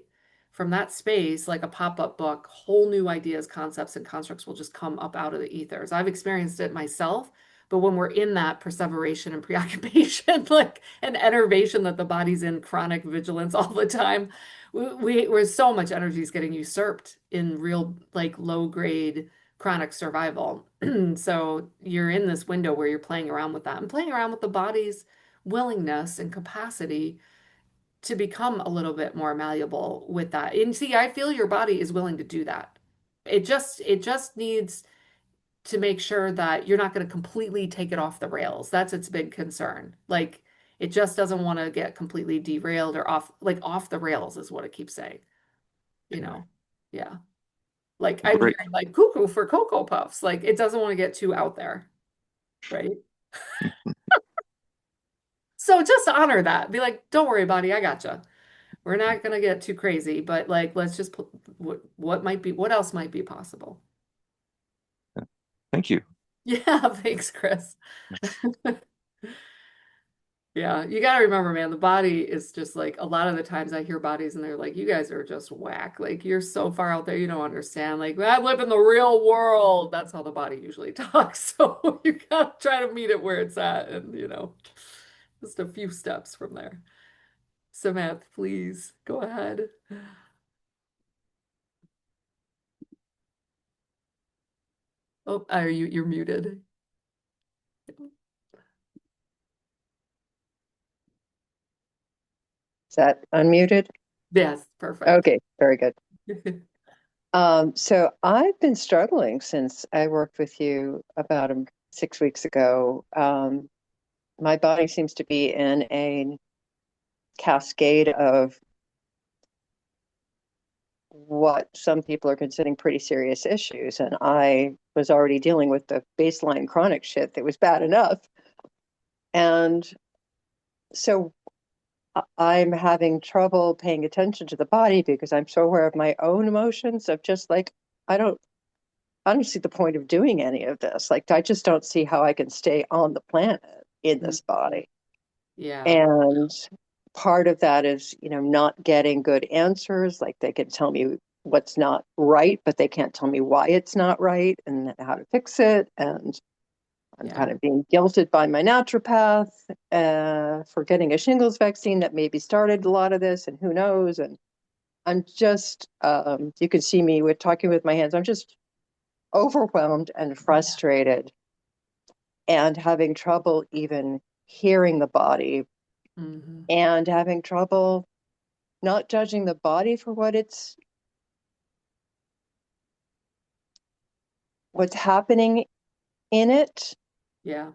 [SPEAKER 1] from that space, like a pop-up book, whole new ideas, concepts, and constructs will just come up out of the ethers. I've experienced it myself, but when we're in that perseveration and preoccupation, like an enervation that the body's in chronic vigilance all the time, where so much energy is getting usurped in real, like low grade chronic survival. So you're in this window where you're playing around with that and playing around with the body's willingness and capacity to become a little bit more malleable with that. And see, I feel your body is willing to do that. It just needs to make sure that you're not going to completely take it off the rails. That's its big concern. Like it just doesn't want to get completely derailed or off the rails is what it keeps saying, you know. Yeah. Like I'm
[SPEAKER 9] Great.
[SPEAKER 1] hearing like cuckoo for Cocoa Puffs. Like it doesn't want to get too out there, right? So just honor that. Be like, don't worry, buddy, I gotcha. We're not gonna get too crazy, but like let's just put what else might be possible.
[SPEAKER 9] Thank you.
[SPEAKER 1] Yeah, thanks, Chris. Yeah, you gotta remember, man, the body is just like a lot of the times I hear bodies and they're like, you guys are just whack. Like you're so far out there, you don't understand. Like I live in the real world. That's how the body usually talks. So you gotta try to meet it where it's at and just a few steps from there. Samantha, please go ahead. Oh, are you're muted.
[SPEAKER 10] Is that unmuted?
[SPEAKER 1] Yes, perfect.
[SPEAKER 10] Okay, very good. So I've been struggling since I worked with you about 6 weeks ago. My body seems to be in a cascade of what some people are considering pretty serious issues. And I was already dealing with the baseline chronic shit that was bad enough. And so I'm having trouble paying attention to the body because I'm so aware of my own emotions of just like, I don't see the point of doing any of this. Like, I just don't see how I can stay on the planet in this body.
[SPEAKER 1] Yeah.
[SPEAKER 10] And part of that is, not getting good answers. Like, they can tell me what's not right, but they can't tell me why it's not right and how to fix it. And I'm
[SPEAKER 1] Yeah.
[SPEAKER 10] kind of being guilted by my naturopath for getting a shingles vaccine that maybe started a lot of this, and who knows. And I'm just, you can see me with talking with my hands. I'm just overwhelmed and frustrated and having trouble even hearing the body
[SPEAKER 1] Mm-hmm.
[SPEAKER 10] and having trouble not judging the body for what's happening in it,
[SPEAKER 1] Yeah.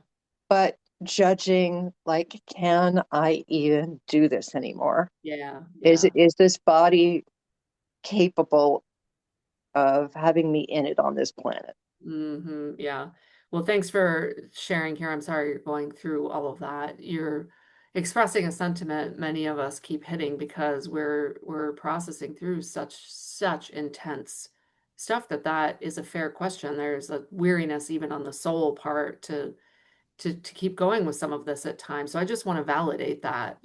[SPEAKER 10] but judging, like, can I even do this anymore?
[SPEAKER 1] Yeah.
[SPEAKER 10] Is
[SPEAKER 1] Yeah.
[SPEAKER 10] this body capable of having me in it on this planet?
[SPEAKER 1] Mm-hmm. Yeah. Well, thanks for sharing here. I'm sorry you're going through all of that. You're expressing a sentiment many of us keep hitting because we're processing through such intense stuff that is a fair question. There's a weariness even on the soul part to keep going with some of this at times. So I just want to validate that,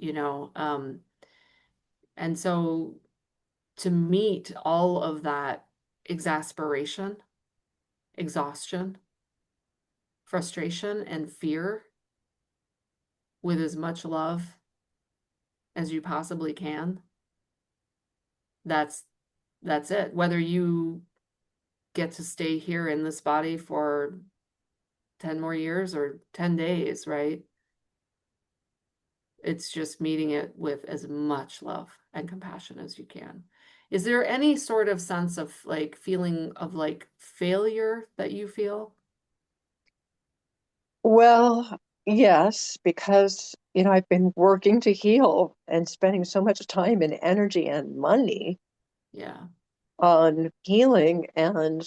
[SPEAKER 1] and so to meet all of that exasperation, exhaustion, frustration, and fear with as much love as you possibly can. That's it. Whether you get to stay here in this body for 10 more years or 10 days, right? It's just meeting it with as much love and compassion as you can. Is there any sort of sense of like feeling of like failure that you feel?
[SPEAKER 10] Well, yes, because, I've been working to heal and spending so much time and energy and money
[SPEAKER 1] Yeah.
[SPEAKER 10] on healing. And,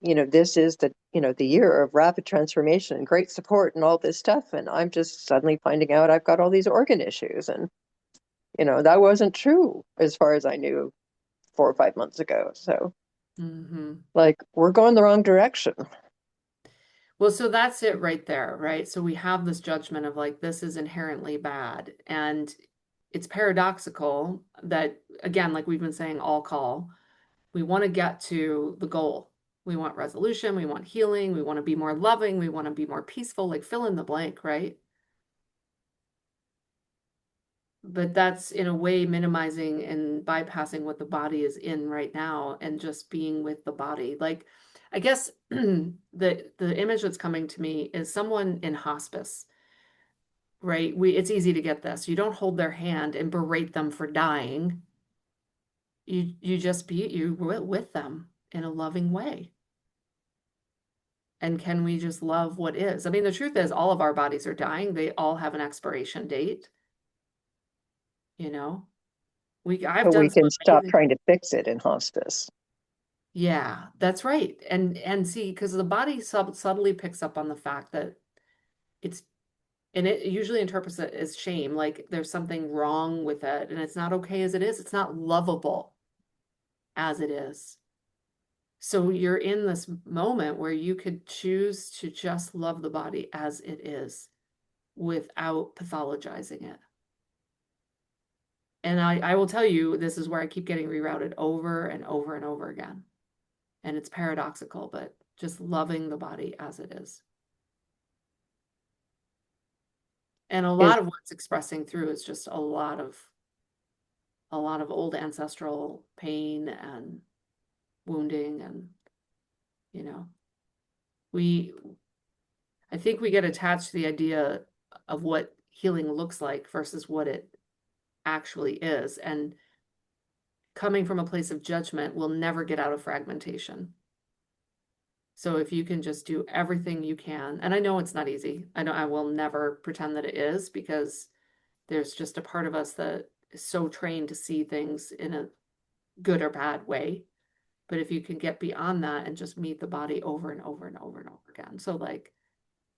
[SPEAKER 10] this is the year of rapid transformation and great support and all this stuff. And I'm just suddenly finding out I've got all these organ issues. And, that wasn't true as far as I knew 4 or 5 months ago. So,
[SPEAKER 1] Mm-hmm.
[SPEAKER 10] like, we're going the wrong direction.
[SPEAKER 1] Well, so that's it right there, right? So we have this judgment of like, this is inherently bad. And it's paradoxical that, again, like we've been saying all call, we want to get to the goal. We want resolution, we want healing, we want to be more loving, we want to be more peaceful, like fill in the blank, right? But that's in a way minimizing and bypassing what the body is in right now and just being with the body. Like, I guess the image that's coming to me is someone in hospice, right? It's easy to get this. You don't hold their hand and berate them for dying. You just be with them in a loving way. And can we just love what is? I mean, the truth is all of our bodies are dying. They all have an expiration date, you know. I've
[SPEAKER 10] But
[SPEAKER 1] done
[SPEAKER 10] we
[SPEAKER 1] some
[SPEAKER 10] can stop
[SPEAKER 1] amazing.
[SPEAKER 10] trying to fix it in hospice.
[SPEAKER 1] Yeah, that's right. And see, because the body subtly picks up on the fact that it's and it usually interprets it as shame, like there's something wrong with it, and it's not okay as it is. It's not lovable as it is. So you're in this moment where you could choose to just love the body as it is without pathologizing it. And I will tell you, this is where I keep getting rerouted over and over and over again. And it's paradoxical, but just loving the body as it is. And a
[SPEAKER 10] Is
[SPEAKER 1] lot of what's expressing through is just a lot of old ancestral pain and wounding and you know we I think we get attached to the idea of what healing looks like versus what it actually is. And coming from a place of judgment will never get out of fragmentation. So if you can just do everything you can, and I know it's not easy. I know I will never pretend that it is, because there's just a part of us that is so trained to see things in a good or bad way. But if you can get beyond that and just meet the body over and over and over and over again. So like,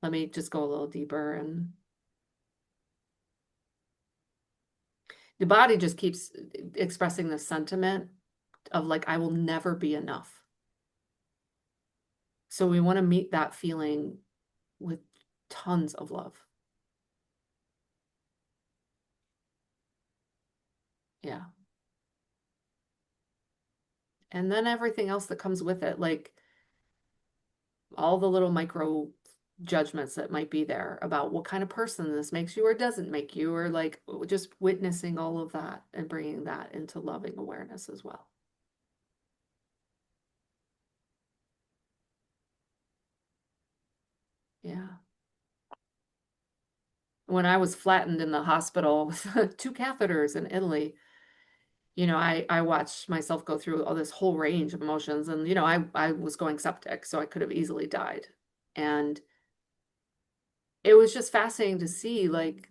[SPEAKER 1] let me just go a little deeper, and the body just keeps expressing the sentiment of like, I will never be enough. So we want to meet that feeling with tons of love. Yeah. And then everything else that comes with it, like all the little micro judgments that might be there about what kind of person this makes you or doesn't make you, or like just witnessing all of that and bringing that into loving awareness as well. Yeah. When I was flattened in the hospital with 2 catheters in Italy, I watched myself go through all this whole range of emotions, and I was going septic, so I could have easily died. And it was just fascinating to see like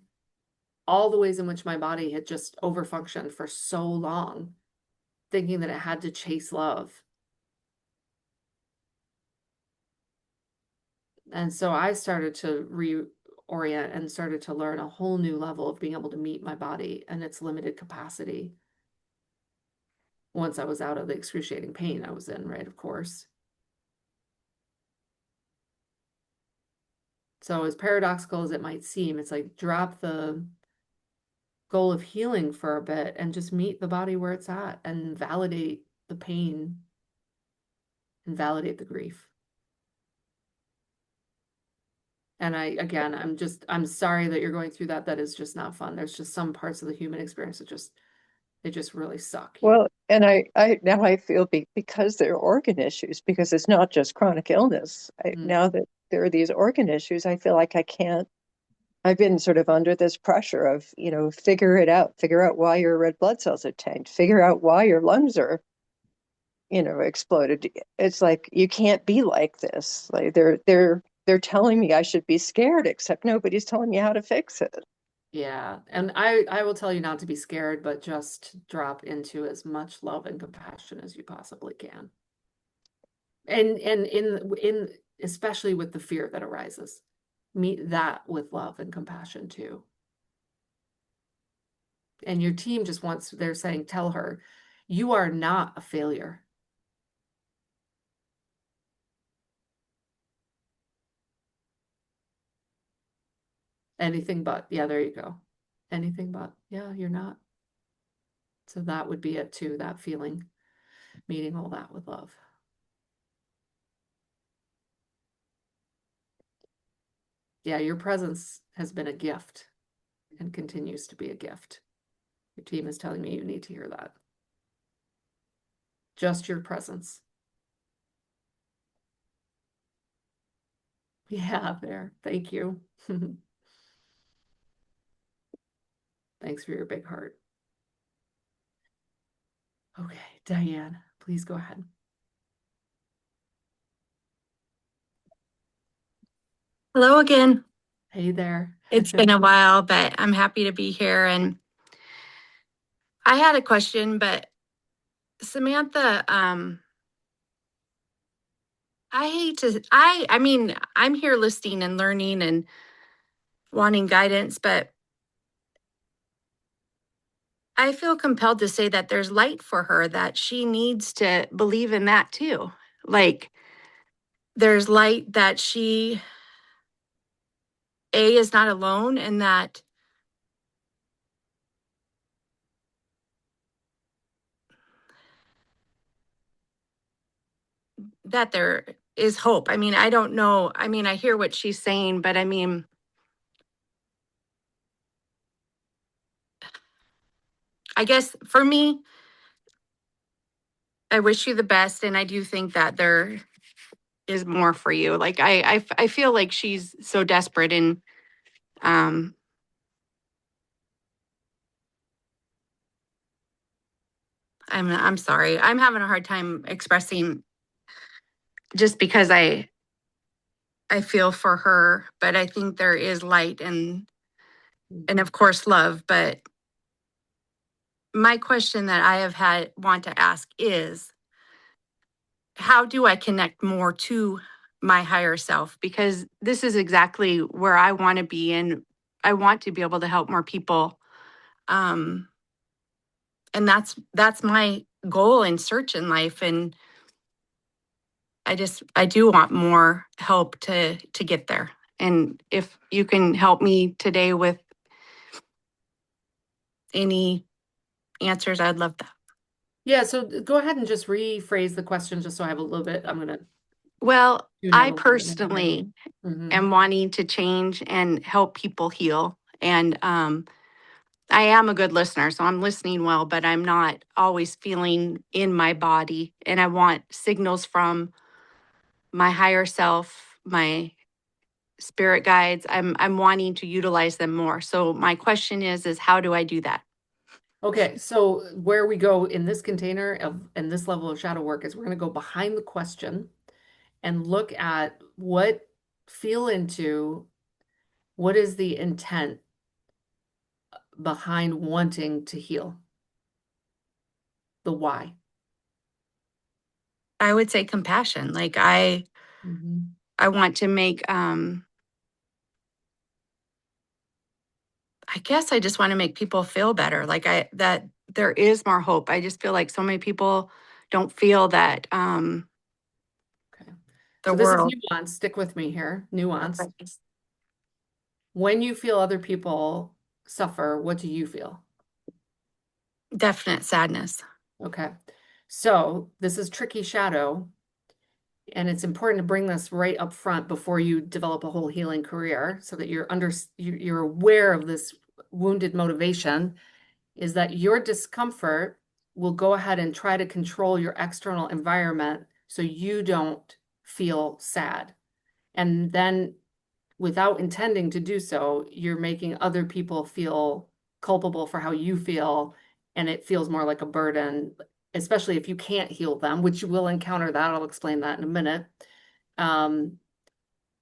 [SPEAKER 1] all the ways in which my body had just overfunctioned for so long, thinking that it had to chase love. And so I started to reorient and started to learn a whole new level of being able to meet my body and its limited capacity once I was out of the excruciating pain I was in, right? Of course. So as paradoxical as it might seem, it's like drop the goal of healing for a bit and just meet the body where it's at and validate the pain and validate the grief. And I'm sorry that you're going through that. That is just not fun. There's just some parts of the human experience that they just really suck.
[SPEAKER 10] Well, and I feel because there are organ issues, because it's not just chronic illness. Now that there are these organ issues, I feel like I've been sort of under this pressure of, figure out why your red blood cells are tanked, figure out why your lungs are, exploded. It's like, you can't be like this. Like they're telling me I should be scared, except nobody's telling me how to fix it.
[SPEAKER 1] Yeah. And I will tell you not to be scared, but just drop into as much love and compassion as you possibly can. And in especially with the fear that arises, meet that with love and compassion too. And your team they're saying, tell her, you are not a failure. Anything but. Yeah, there you go. Anything but. Yeah, you're not. So that would be it too, that feeling, meeting all that with love. Yeah, your presence has been a gift and continues to be a gift. Your team is telling me you need to hear that. Just your presence. Yeah, there. Thank you. Thanks for your big heart. Okay, Diane, please go ahead.
[SPEAKER 11] Hello again.
[SPEAKER 1] Hey there.
[SPEAKER 11] It's been a while, but I'm happy to be here. And I had a question, but Samantha, I mean, I'm here listening and learning and wanting guidance, but I feel compelled to say that there's light for her, that she needs to believe in that too. Like there's light that she, is not alone, and that there is hope. I mean, I don't know. I mean, I hear what she's saying, but I mean, I guess for me, I wish you the best, and I do think that there is more for you. Like I feel like she's so desperate, and um I'm sorry. I'm having a hard time expressing just because I feel for her, but I think there is light and of course love. But my question that I have want to ask is, how do I connect more to my higher self? Because this is exactly where I want to be, and I want to be able to help more people. Um, and that's my goal and search in life. And I do want more help to get there. And if you can help me today with any answers, I'd love that.
[SPEAKER 1] Yeah, so go ahead and just rephrase the question just so I have a little bit. I'm gonna
[SPEAKER 11] Well,
[SPEAKER 1] tune in
[SPEAKER 11] I
[SPEAKER 1] a little bit more.
[SPEAKER 11] personally
[SPEAKER 1] Mhm.
[SPEAKER 11] am wanting to change and help people heal. And I am a good listener, so I'm listening well, but I'm not always feeling in my body. And I want signals from my higher self, my spirit guides. I'm wanting to utilize them more. So my question is how do I do that?
[SPEAKER 1] Okay, so where we go in this container of and this level of shadow work is we're going to go behind the question and look at feel into what is the intent behind wanting to heal, the why.
[SPEAKER 11] I would say compassion. Like I want to make I guess I just want to make people feel better. Like that there is more hope. I just feel like so many people don't feel that
[SPEAKER 1] Okay.
[SPEAKER 11] the
[SPEAKER 1] So this is
[SPEAKER 11] world.
[SPEAKER 1] nuanced. Stick with me here. Nuanced. When you feel other people suffer, what do you feel?
[SPEAKER 11] Definite sadness.
[SPEAKER 1] Okay. So this is tricky shadow, and it's important to bring this right up front before you develop a whole healing career so that you're aware of this wounded motivation, is that your discomfort will go ahead and try to control your external environment so you don't feel sad. And then without intending to do so, you're making other people feel culpable for how you feel, and it feels more like a burden, especially if you can't heal them, which you will encounter that. I'll explain that in a minute. Um,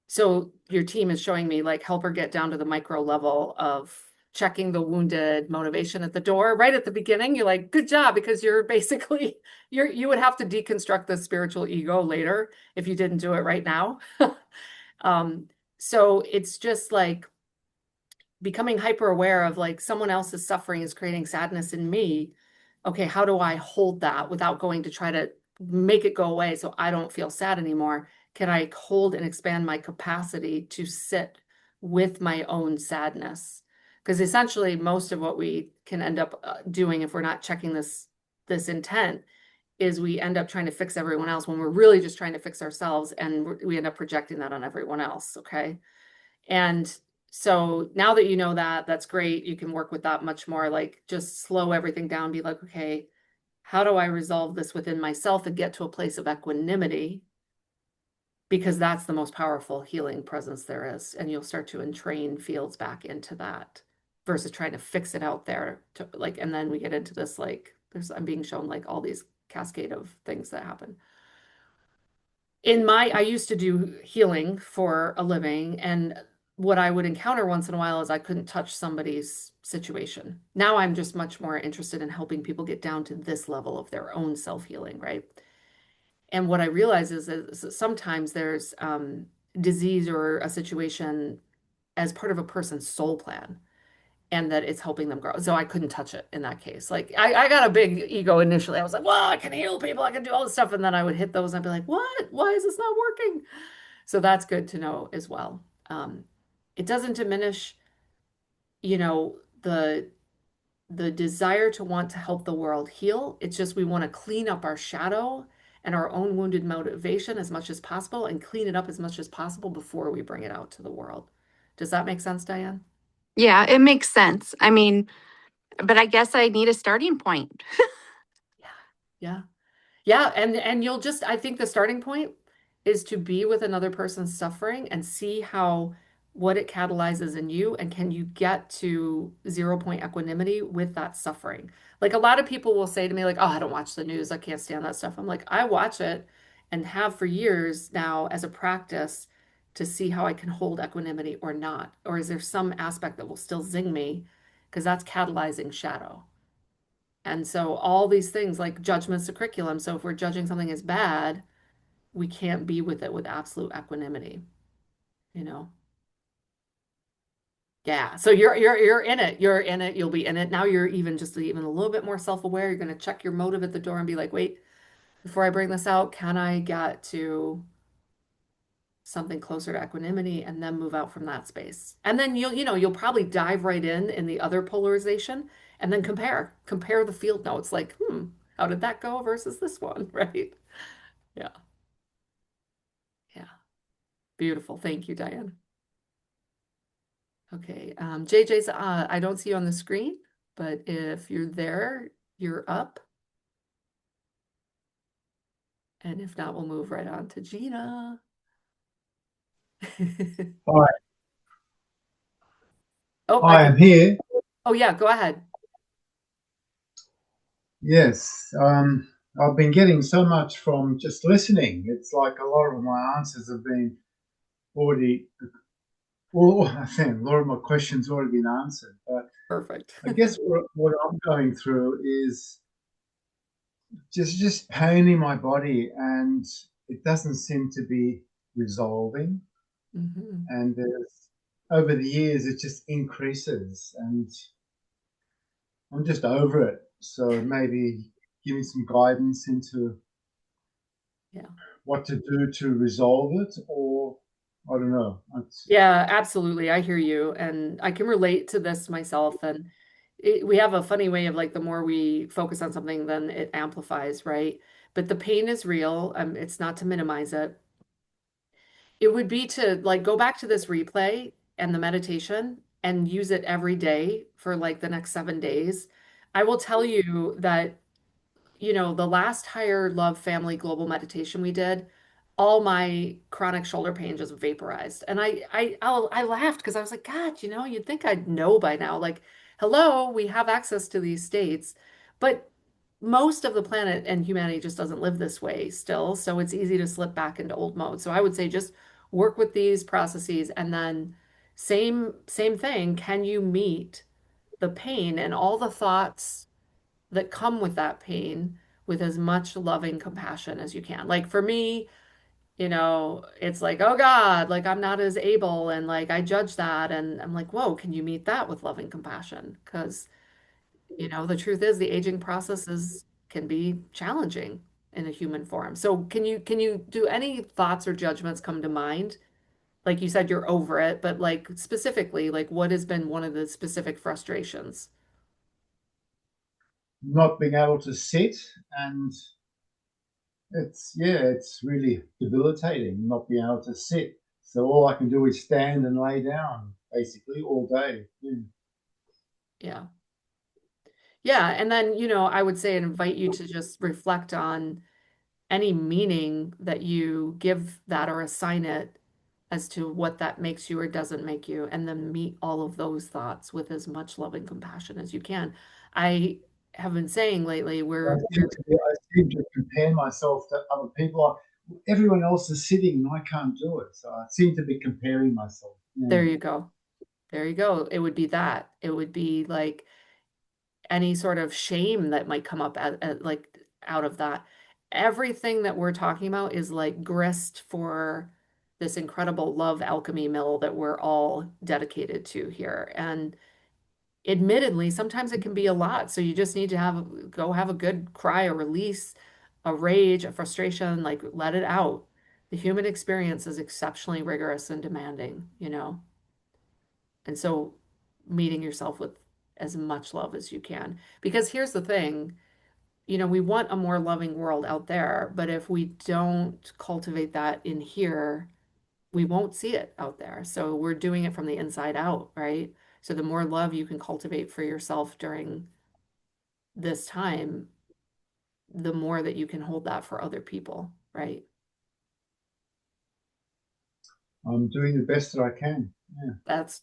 [SPEAKER 1] so your team is showing me like help her get down to the micro level of checking the wounded motivation at the door right at the beginning. You're like, good job, because you're basically you would have to deconstruct the spiritual ego later if you didn't do it right now. So it's just like becoming hyper aware of like someone else's suffering is creating sadness in me. Okay, how do I hold that without going to try to make it go away so I don't feel sad anymore? Can I hold and expand my capacity to sit with my own sadness? Because essentially, most of what we can end up doing if we're not checking this intent is we end up trying to fix everyone else when we're really just trying to fix ourselves, and we end up projecting that on everyone else. Okay. And so now that you know that, that's great. You can work with that much more, like just slow everything down, be like, okay, how do I resolve this within myself and get to a place of equanimity? Because that's the most powerful healing presence there is. And you'll start to entrain fields back into that versus trying to fix it out there to like, and then we get into this, like, I'm being shown like all these cascade of things that happen. I used to do healing for a living, and what I would encounter once in a while is I couldn't touch somebody's situation. Now I'm just much more interested in helping people get down to this level of their own self-healing, right? And what I realize is that sometimes there's disease or a situation as part of a person's soul plan, and that it's helping them grow. So I couldn't touch it in that case. Like I got a big ego initially. I was like, well, I can heal people, I can do all this stuff. And then I would hit those and I'd be like, what? Why is this not working? So that's good to know as well. It doesn't diminish, you know, the desire to want to help the world heal. It's just we want to clean up our shadow and our own wounded motivation as much as possible and clean it up as much as possible before we bring it out to the world. Does that make sense, Diane?
[SPEAKER 11] Yeah, it makes sense. I mean, but I guess I need a starting point.
[SPEAKER 1] Yeah. Yeah, and you'll I think the starting point is to be with another person's suffering and see how what it catalyzes in you, and can you get to 0 point equanimity with that suffering? Like a lot of people will say to me, like, oh, I don't watch the news. I can't stand that stuff. I'm like, I watch it and have for years now as a practice to see how I can hold equanimity or not. Or is there some aspect that will still zing me? Because that's catalyzing shadow. And so all these things like judgment's the curriculum. So if we're judging something as bad, we can't be with it with absolute equanimity, you know? Yeah. So you're in it. You're in it. You'll be in it. Now you're even a little bit more self-aware. You're going to check your motive at the door and be like, wait, before I bring this out, can I get to something closer to equanimity and then move out from that space? And then you'll probably dive right in the other polarization and then compare the field notes like, how did that go versus this one, right? Yeah. Yeah. Beautiful. Thank you, Diane. Okay. JJ's, I don't see you on the screen, but if you're there, you're up. And if not, we'll move right on to Gina.
[SPEAKER 12] Hi,
[SPEAKER 1] Oh,
[SPEAKER 12] I am here.
[SPEAKER 1] oh yeah, go ahead.
[SPEAKER 12] Yes, I've been getting so much from just listening. It's like a lot of my answers have been already, well, I think a lot of my questions already been answered. But
[SPEAKER 1] Perfect.
[SPEAKER 12] I guess what I'm going through is just pain in my body, and it doesn't seem to be resolving.
[SPEAKER 1] Mhm.
[SPEAKER 12] And over the years, it just increases, and I'm just over it. So maybe give me some guidance into
[SPEAKER 1] Yeah.
[SPEAKER 12] what to do to resolve it, or I don't know.
[SPEAKER 1] Yeah, absolutely. I hear you. And I can relate to this myself. And we have a funny way of like the more we focus on something, then it amplifies, right? But the pain is real. It's not to minimize it. It would be to like go back to this replay and the meditation and use it every day for like the next 7 days. I will tell you that the last higher love family global meditation we did, all my chronic shoulder pain just vaporized. And I laughed because I was like, God, you'd think I'd know by now. Like, hello, we have access to these states, but most of the planet and humanity just doesn't live this way still. So it's easy to slip back into old mode. So I would say just work with these processes and then same thing. Can you meet the pain and all the thoughts that come with that pain with as much loving compassion as you can. Like for me, it's like, oh God, like I'm not as able and like I judge that. And I'm like, whoa, can you meet that with loving compassion? Because, the truth is the aging processes can be challenging in a human form. So can you do any thoughts or judgments come to mind? Like you said, you're over it, but like specifically, like what has been one of the specific frustrations?
[SPEAKER 12] Not being able to sit, and it's really debilitating not being able to sit. So all I can do is stand and lay down basically all day. Yeah.
[SPEAKER 1] Yeah. Yeah, and then, I would say invite you to just reflect on any meaning that you give that or assign it as to what that makes you or doesn't make you, and then meet all of those thoughts with as much loving compassion as you can. I have been saying lately,
[SPEAKER 12] I seem to compare myself to other people. Everyone else is sitting and I can't do it. So I seem to be comparing myself. Yeah.
[SPEAKER 1] there you go. There you go. It would be that. It would be like any sort of shame that might come up like out of that. Everything that we're talking about is like grist for this incredible love alchemy mill that we're all dedicated to here. And admittedly, sometimes it can be a lot. So you just need to go have a good cry, a release, a rage, a frustration, like let it out. The human experience is exceptionally rigorous and demanding. And so meeting yourself with as much love as you can. Because here's the thing, we want a more loving world out there, but if we don't cultivate that in here, we won't see it out there. So we're doing it from the inside out, right? So the more love you can cultivate for yourself during this time, the more that you can hold that for other people, right?
[SPEAKER 12] I'm doing the best that I can.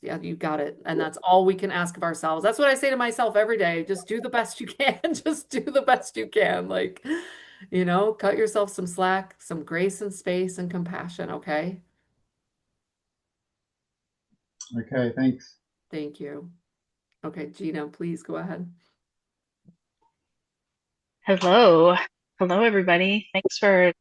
[SPEAKER 1] Yeah, you got it. And that's all we can ask of ourselves. That's what I say to myself every day. Just do the best you can. Just do the best you can. Like, cut yourself some slack, some grace and space and compassion, okay?
[SPEAKER 12] Okay, thanks.
[SPEAKER 1] Thank you. Okay, Gina, please go ahead.
[SPEAKER 13] Hello. Hello, everybody. Thanks for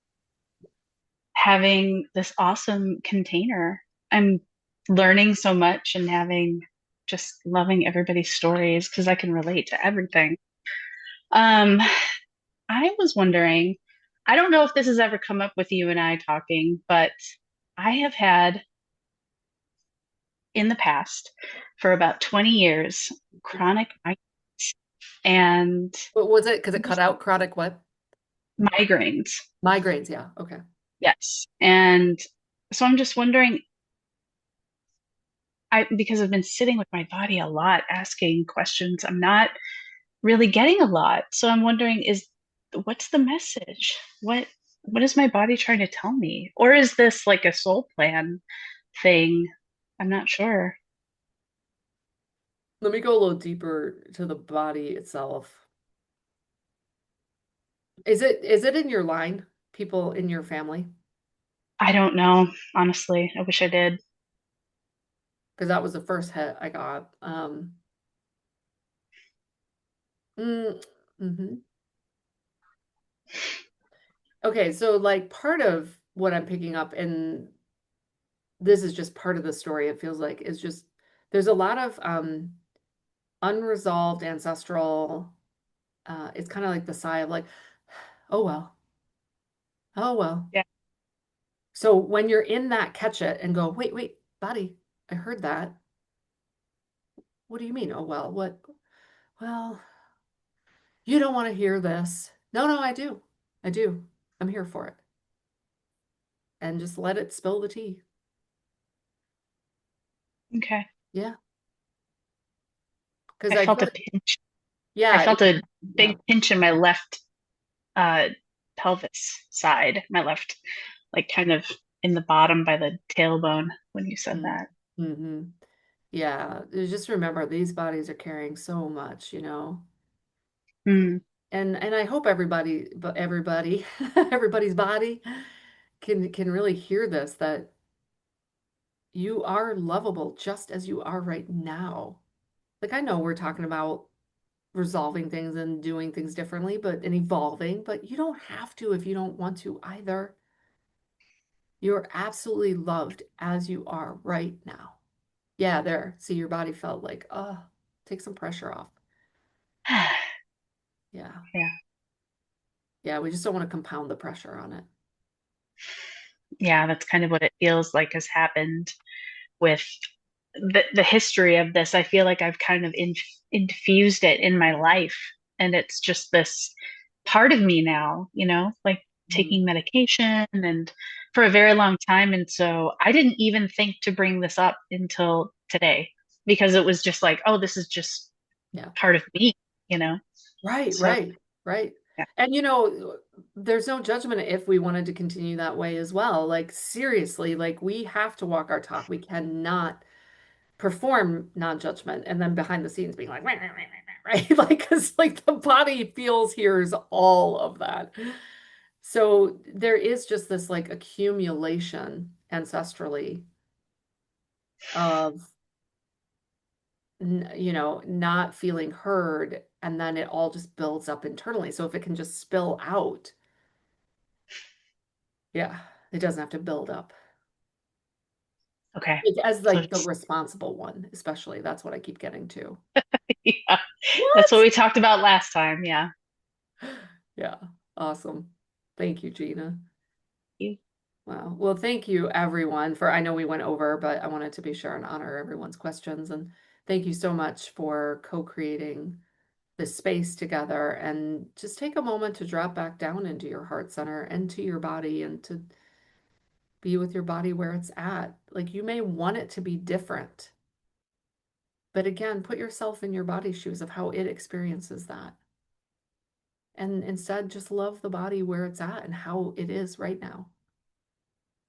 [SPEAKER 13] having this awesome container. I'm learning so much and just loving everybody's stories because I can relate to everything. Um, I was wondering, I don't know if this has ever come up with you and I talking, but I have had in the past for about 20 years chronic migraines and
[SPEAKER 1] What was it? Because it cut out chronic what?
[SPEAKER 13] migraines.
[SPEAKER 1] Migraines, yeah. Okay.
[SPEAKER 13] Yes. And so I'm just wondering, because I've been sitting with my body a lot, asking questions, I'm not really getting a lot. So I'm wondering, what's the message? What is my body trying to tell me? Or is this like a soul plan thing? I'm not sure.
[SPEAKER 1] Let me go a little deeper to the body itself. Is it in your line? People in your family?
[SPEAKER 13] I don't know, honestly. I wish I did.
[SPEAKER 1] Because that was the first hit I got. Mm-hmm. Okay, so like part of what I'm picking up, and this is just part of the story, it feels like, is just there's a lot of unresolved ancestral, it's kind of like the sigh of like, oh well, oh well.
[SPEAKER 13] Yeah.
[SPEAKER 1] So when you're in that, catch it and go, wait, body, I heard that. What do you mean? Oh well, what? Well, you don't want to hear this. No, I do. I do. I'm here for it. And just let it spill the tea.
[SPEAKER 13] Okay.
[SPEAKER 1] Yeah. Because
[SPEAKER 13] I
[SPEAKER 1] I
[SPEAKER 13] felt
[SPEAKER 1] feel
[SPEAKER 13] a
[SPEAKER 1] like,
[SPEAKER 13] pinch. I
[SPEAKER 1] yeah,
[SPEAKER 13] felt a
[SPEAKER 1] yeah.
[SPEAKER 13] big pinch in my left uh pelvis side, my left, like kind of in the bottom by the tailbone when you said that.
[SPEAKER 1] Mm-hmm. Yeah. Just remember these bodies are carrying so much.
[SPEAKER 13] Mm,
[SPEAKER 1] And I hope everybody, everybody's body can really hear this, that you are lovable just as you are right now. Like I know we're talking about resolving things and doing things differently, and evolving, but you don't have to if you don't want to either. You're absolutely loved as you are right now. Yeah, there. See, your body felt like, oh, take some pressure off. Yeah.
[SPEAKER 13] yeah.
[SPEAKER 1] Yeah, we just don't want to compound the pressure on it.
[SPEAKER 13] Yeah, that's kind of what it feels like has happened with the history of this. I feel like I've kind of infused it in my life, and it's just this part of me now, like taking medication and for a very long time. And so I didn't even think to bring this up until today because it was just like, oh, this is just
[SPEAKER 1] Yeah.
[SPEAKER 13] part of me.
[SPEAKER 1] Right,
[SPEAKER 13] So,
[SPEAKER 1] right.
[SPEAKER 13] yeah.
[SPEAKER 1] And there's no judgment if we wanted to continue that way as well. Like seriously, like we have to walk our talk. We cannot perform non-judgment and then behind the scenes being like, "Rah, rah, rah, rah," right? Like, because like the body feels, hears all of that. So there is just this like accumulation ancestrally of not feeling heard, and then it all just builds up internally. So if it can just spill out, yeah, it doesn't have to build up.
[SPEAKER 13] Okay.
[SPEAKER 1] As
[SPEAKER 13] So
[SPEAKER 1] like the responsible one, especially. That's what I keep getting to.
[SPEAKER 13] yeah, that's what
[SPEAKER 1] What?
[SPEAKER 13] we talked about last time. Yeah.
[SPEAKER 1] Yeah, awesome. Thank you, Gina.
[SPEAKER 13] You.
[SPEAKER 1] Wow. Well, thank you everyone I know we went over, but I wanted to be sure and honor everyone's questions. And thank you so much for co-creating this space together, and just take a moment to drop back down into your heart center and to your body and to be with your body where it's at. Like you may want it to be different, but again, put yourself in your body's shoes of how it experiences that. And instead, just love the body where it's at and how it is right now.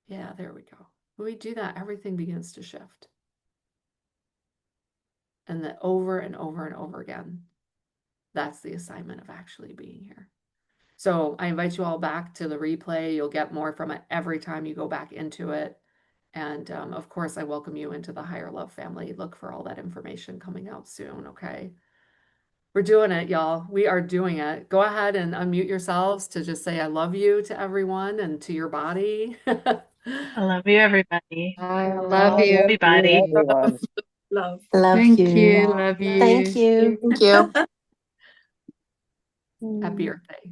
[SPEAKER 1] Yeah, there we go. When we do that, everything begins to shift. and that over and over and over again. That's the assignment of actually being here. So I invite you all back to the replay. You'll get more from it every time you go back into it. And of course, I welcome you into the Higher Love family. Look for all that information coming out soon, okay? We're doing it, y'all. We are doing it. Go ahead and unmute yourselves to just say I love you to everyone and to your body.
[SPEAKER 13] I love you, everybody.
[SPEAKER 8] I
[SPEAKER 2] I
[SPEAKER 8] love
[SPEAKER 2] love you.
[SPEAKER 13] Everybody.
[SPEAKER 10] Everyone.
[SPEAKER 2] Love.
[SPEAKER 4] Love
[SPEAKER 8] Thank
[SPEAKER 4] you.
[SPEAKER 8] you. Love
[SPEAKER 4] Thank
[SPEAKER 8] you.
[SPEAKER 4] you.
[SPEAKER 11] Thank you.
[SPEAKER 1] Happy Earth Day.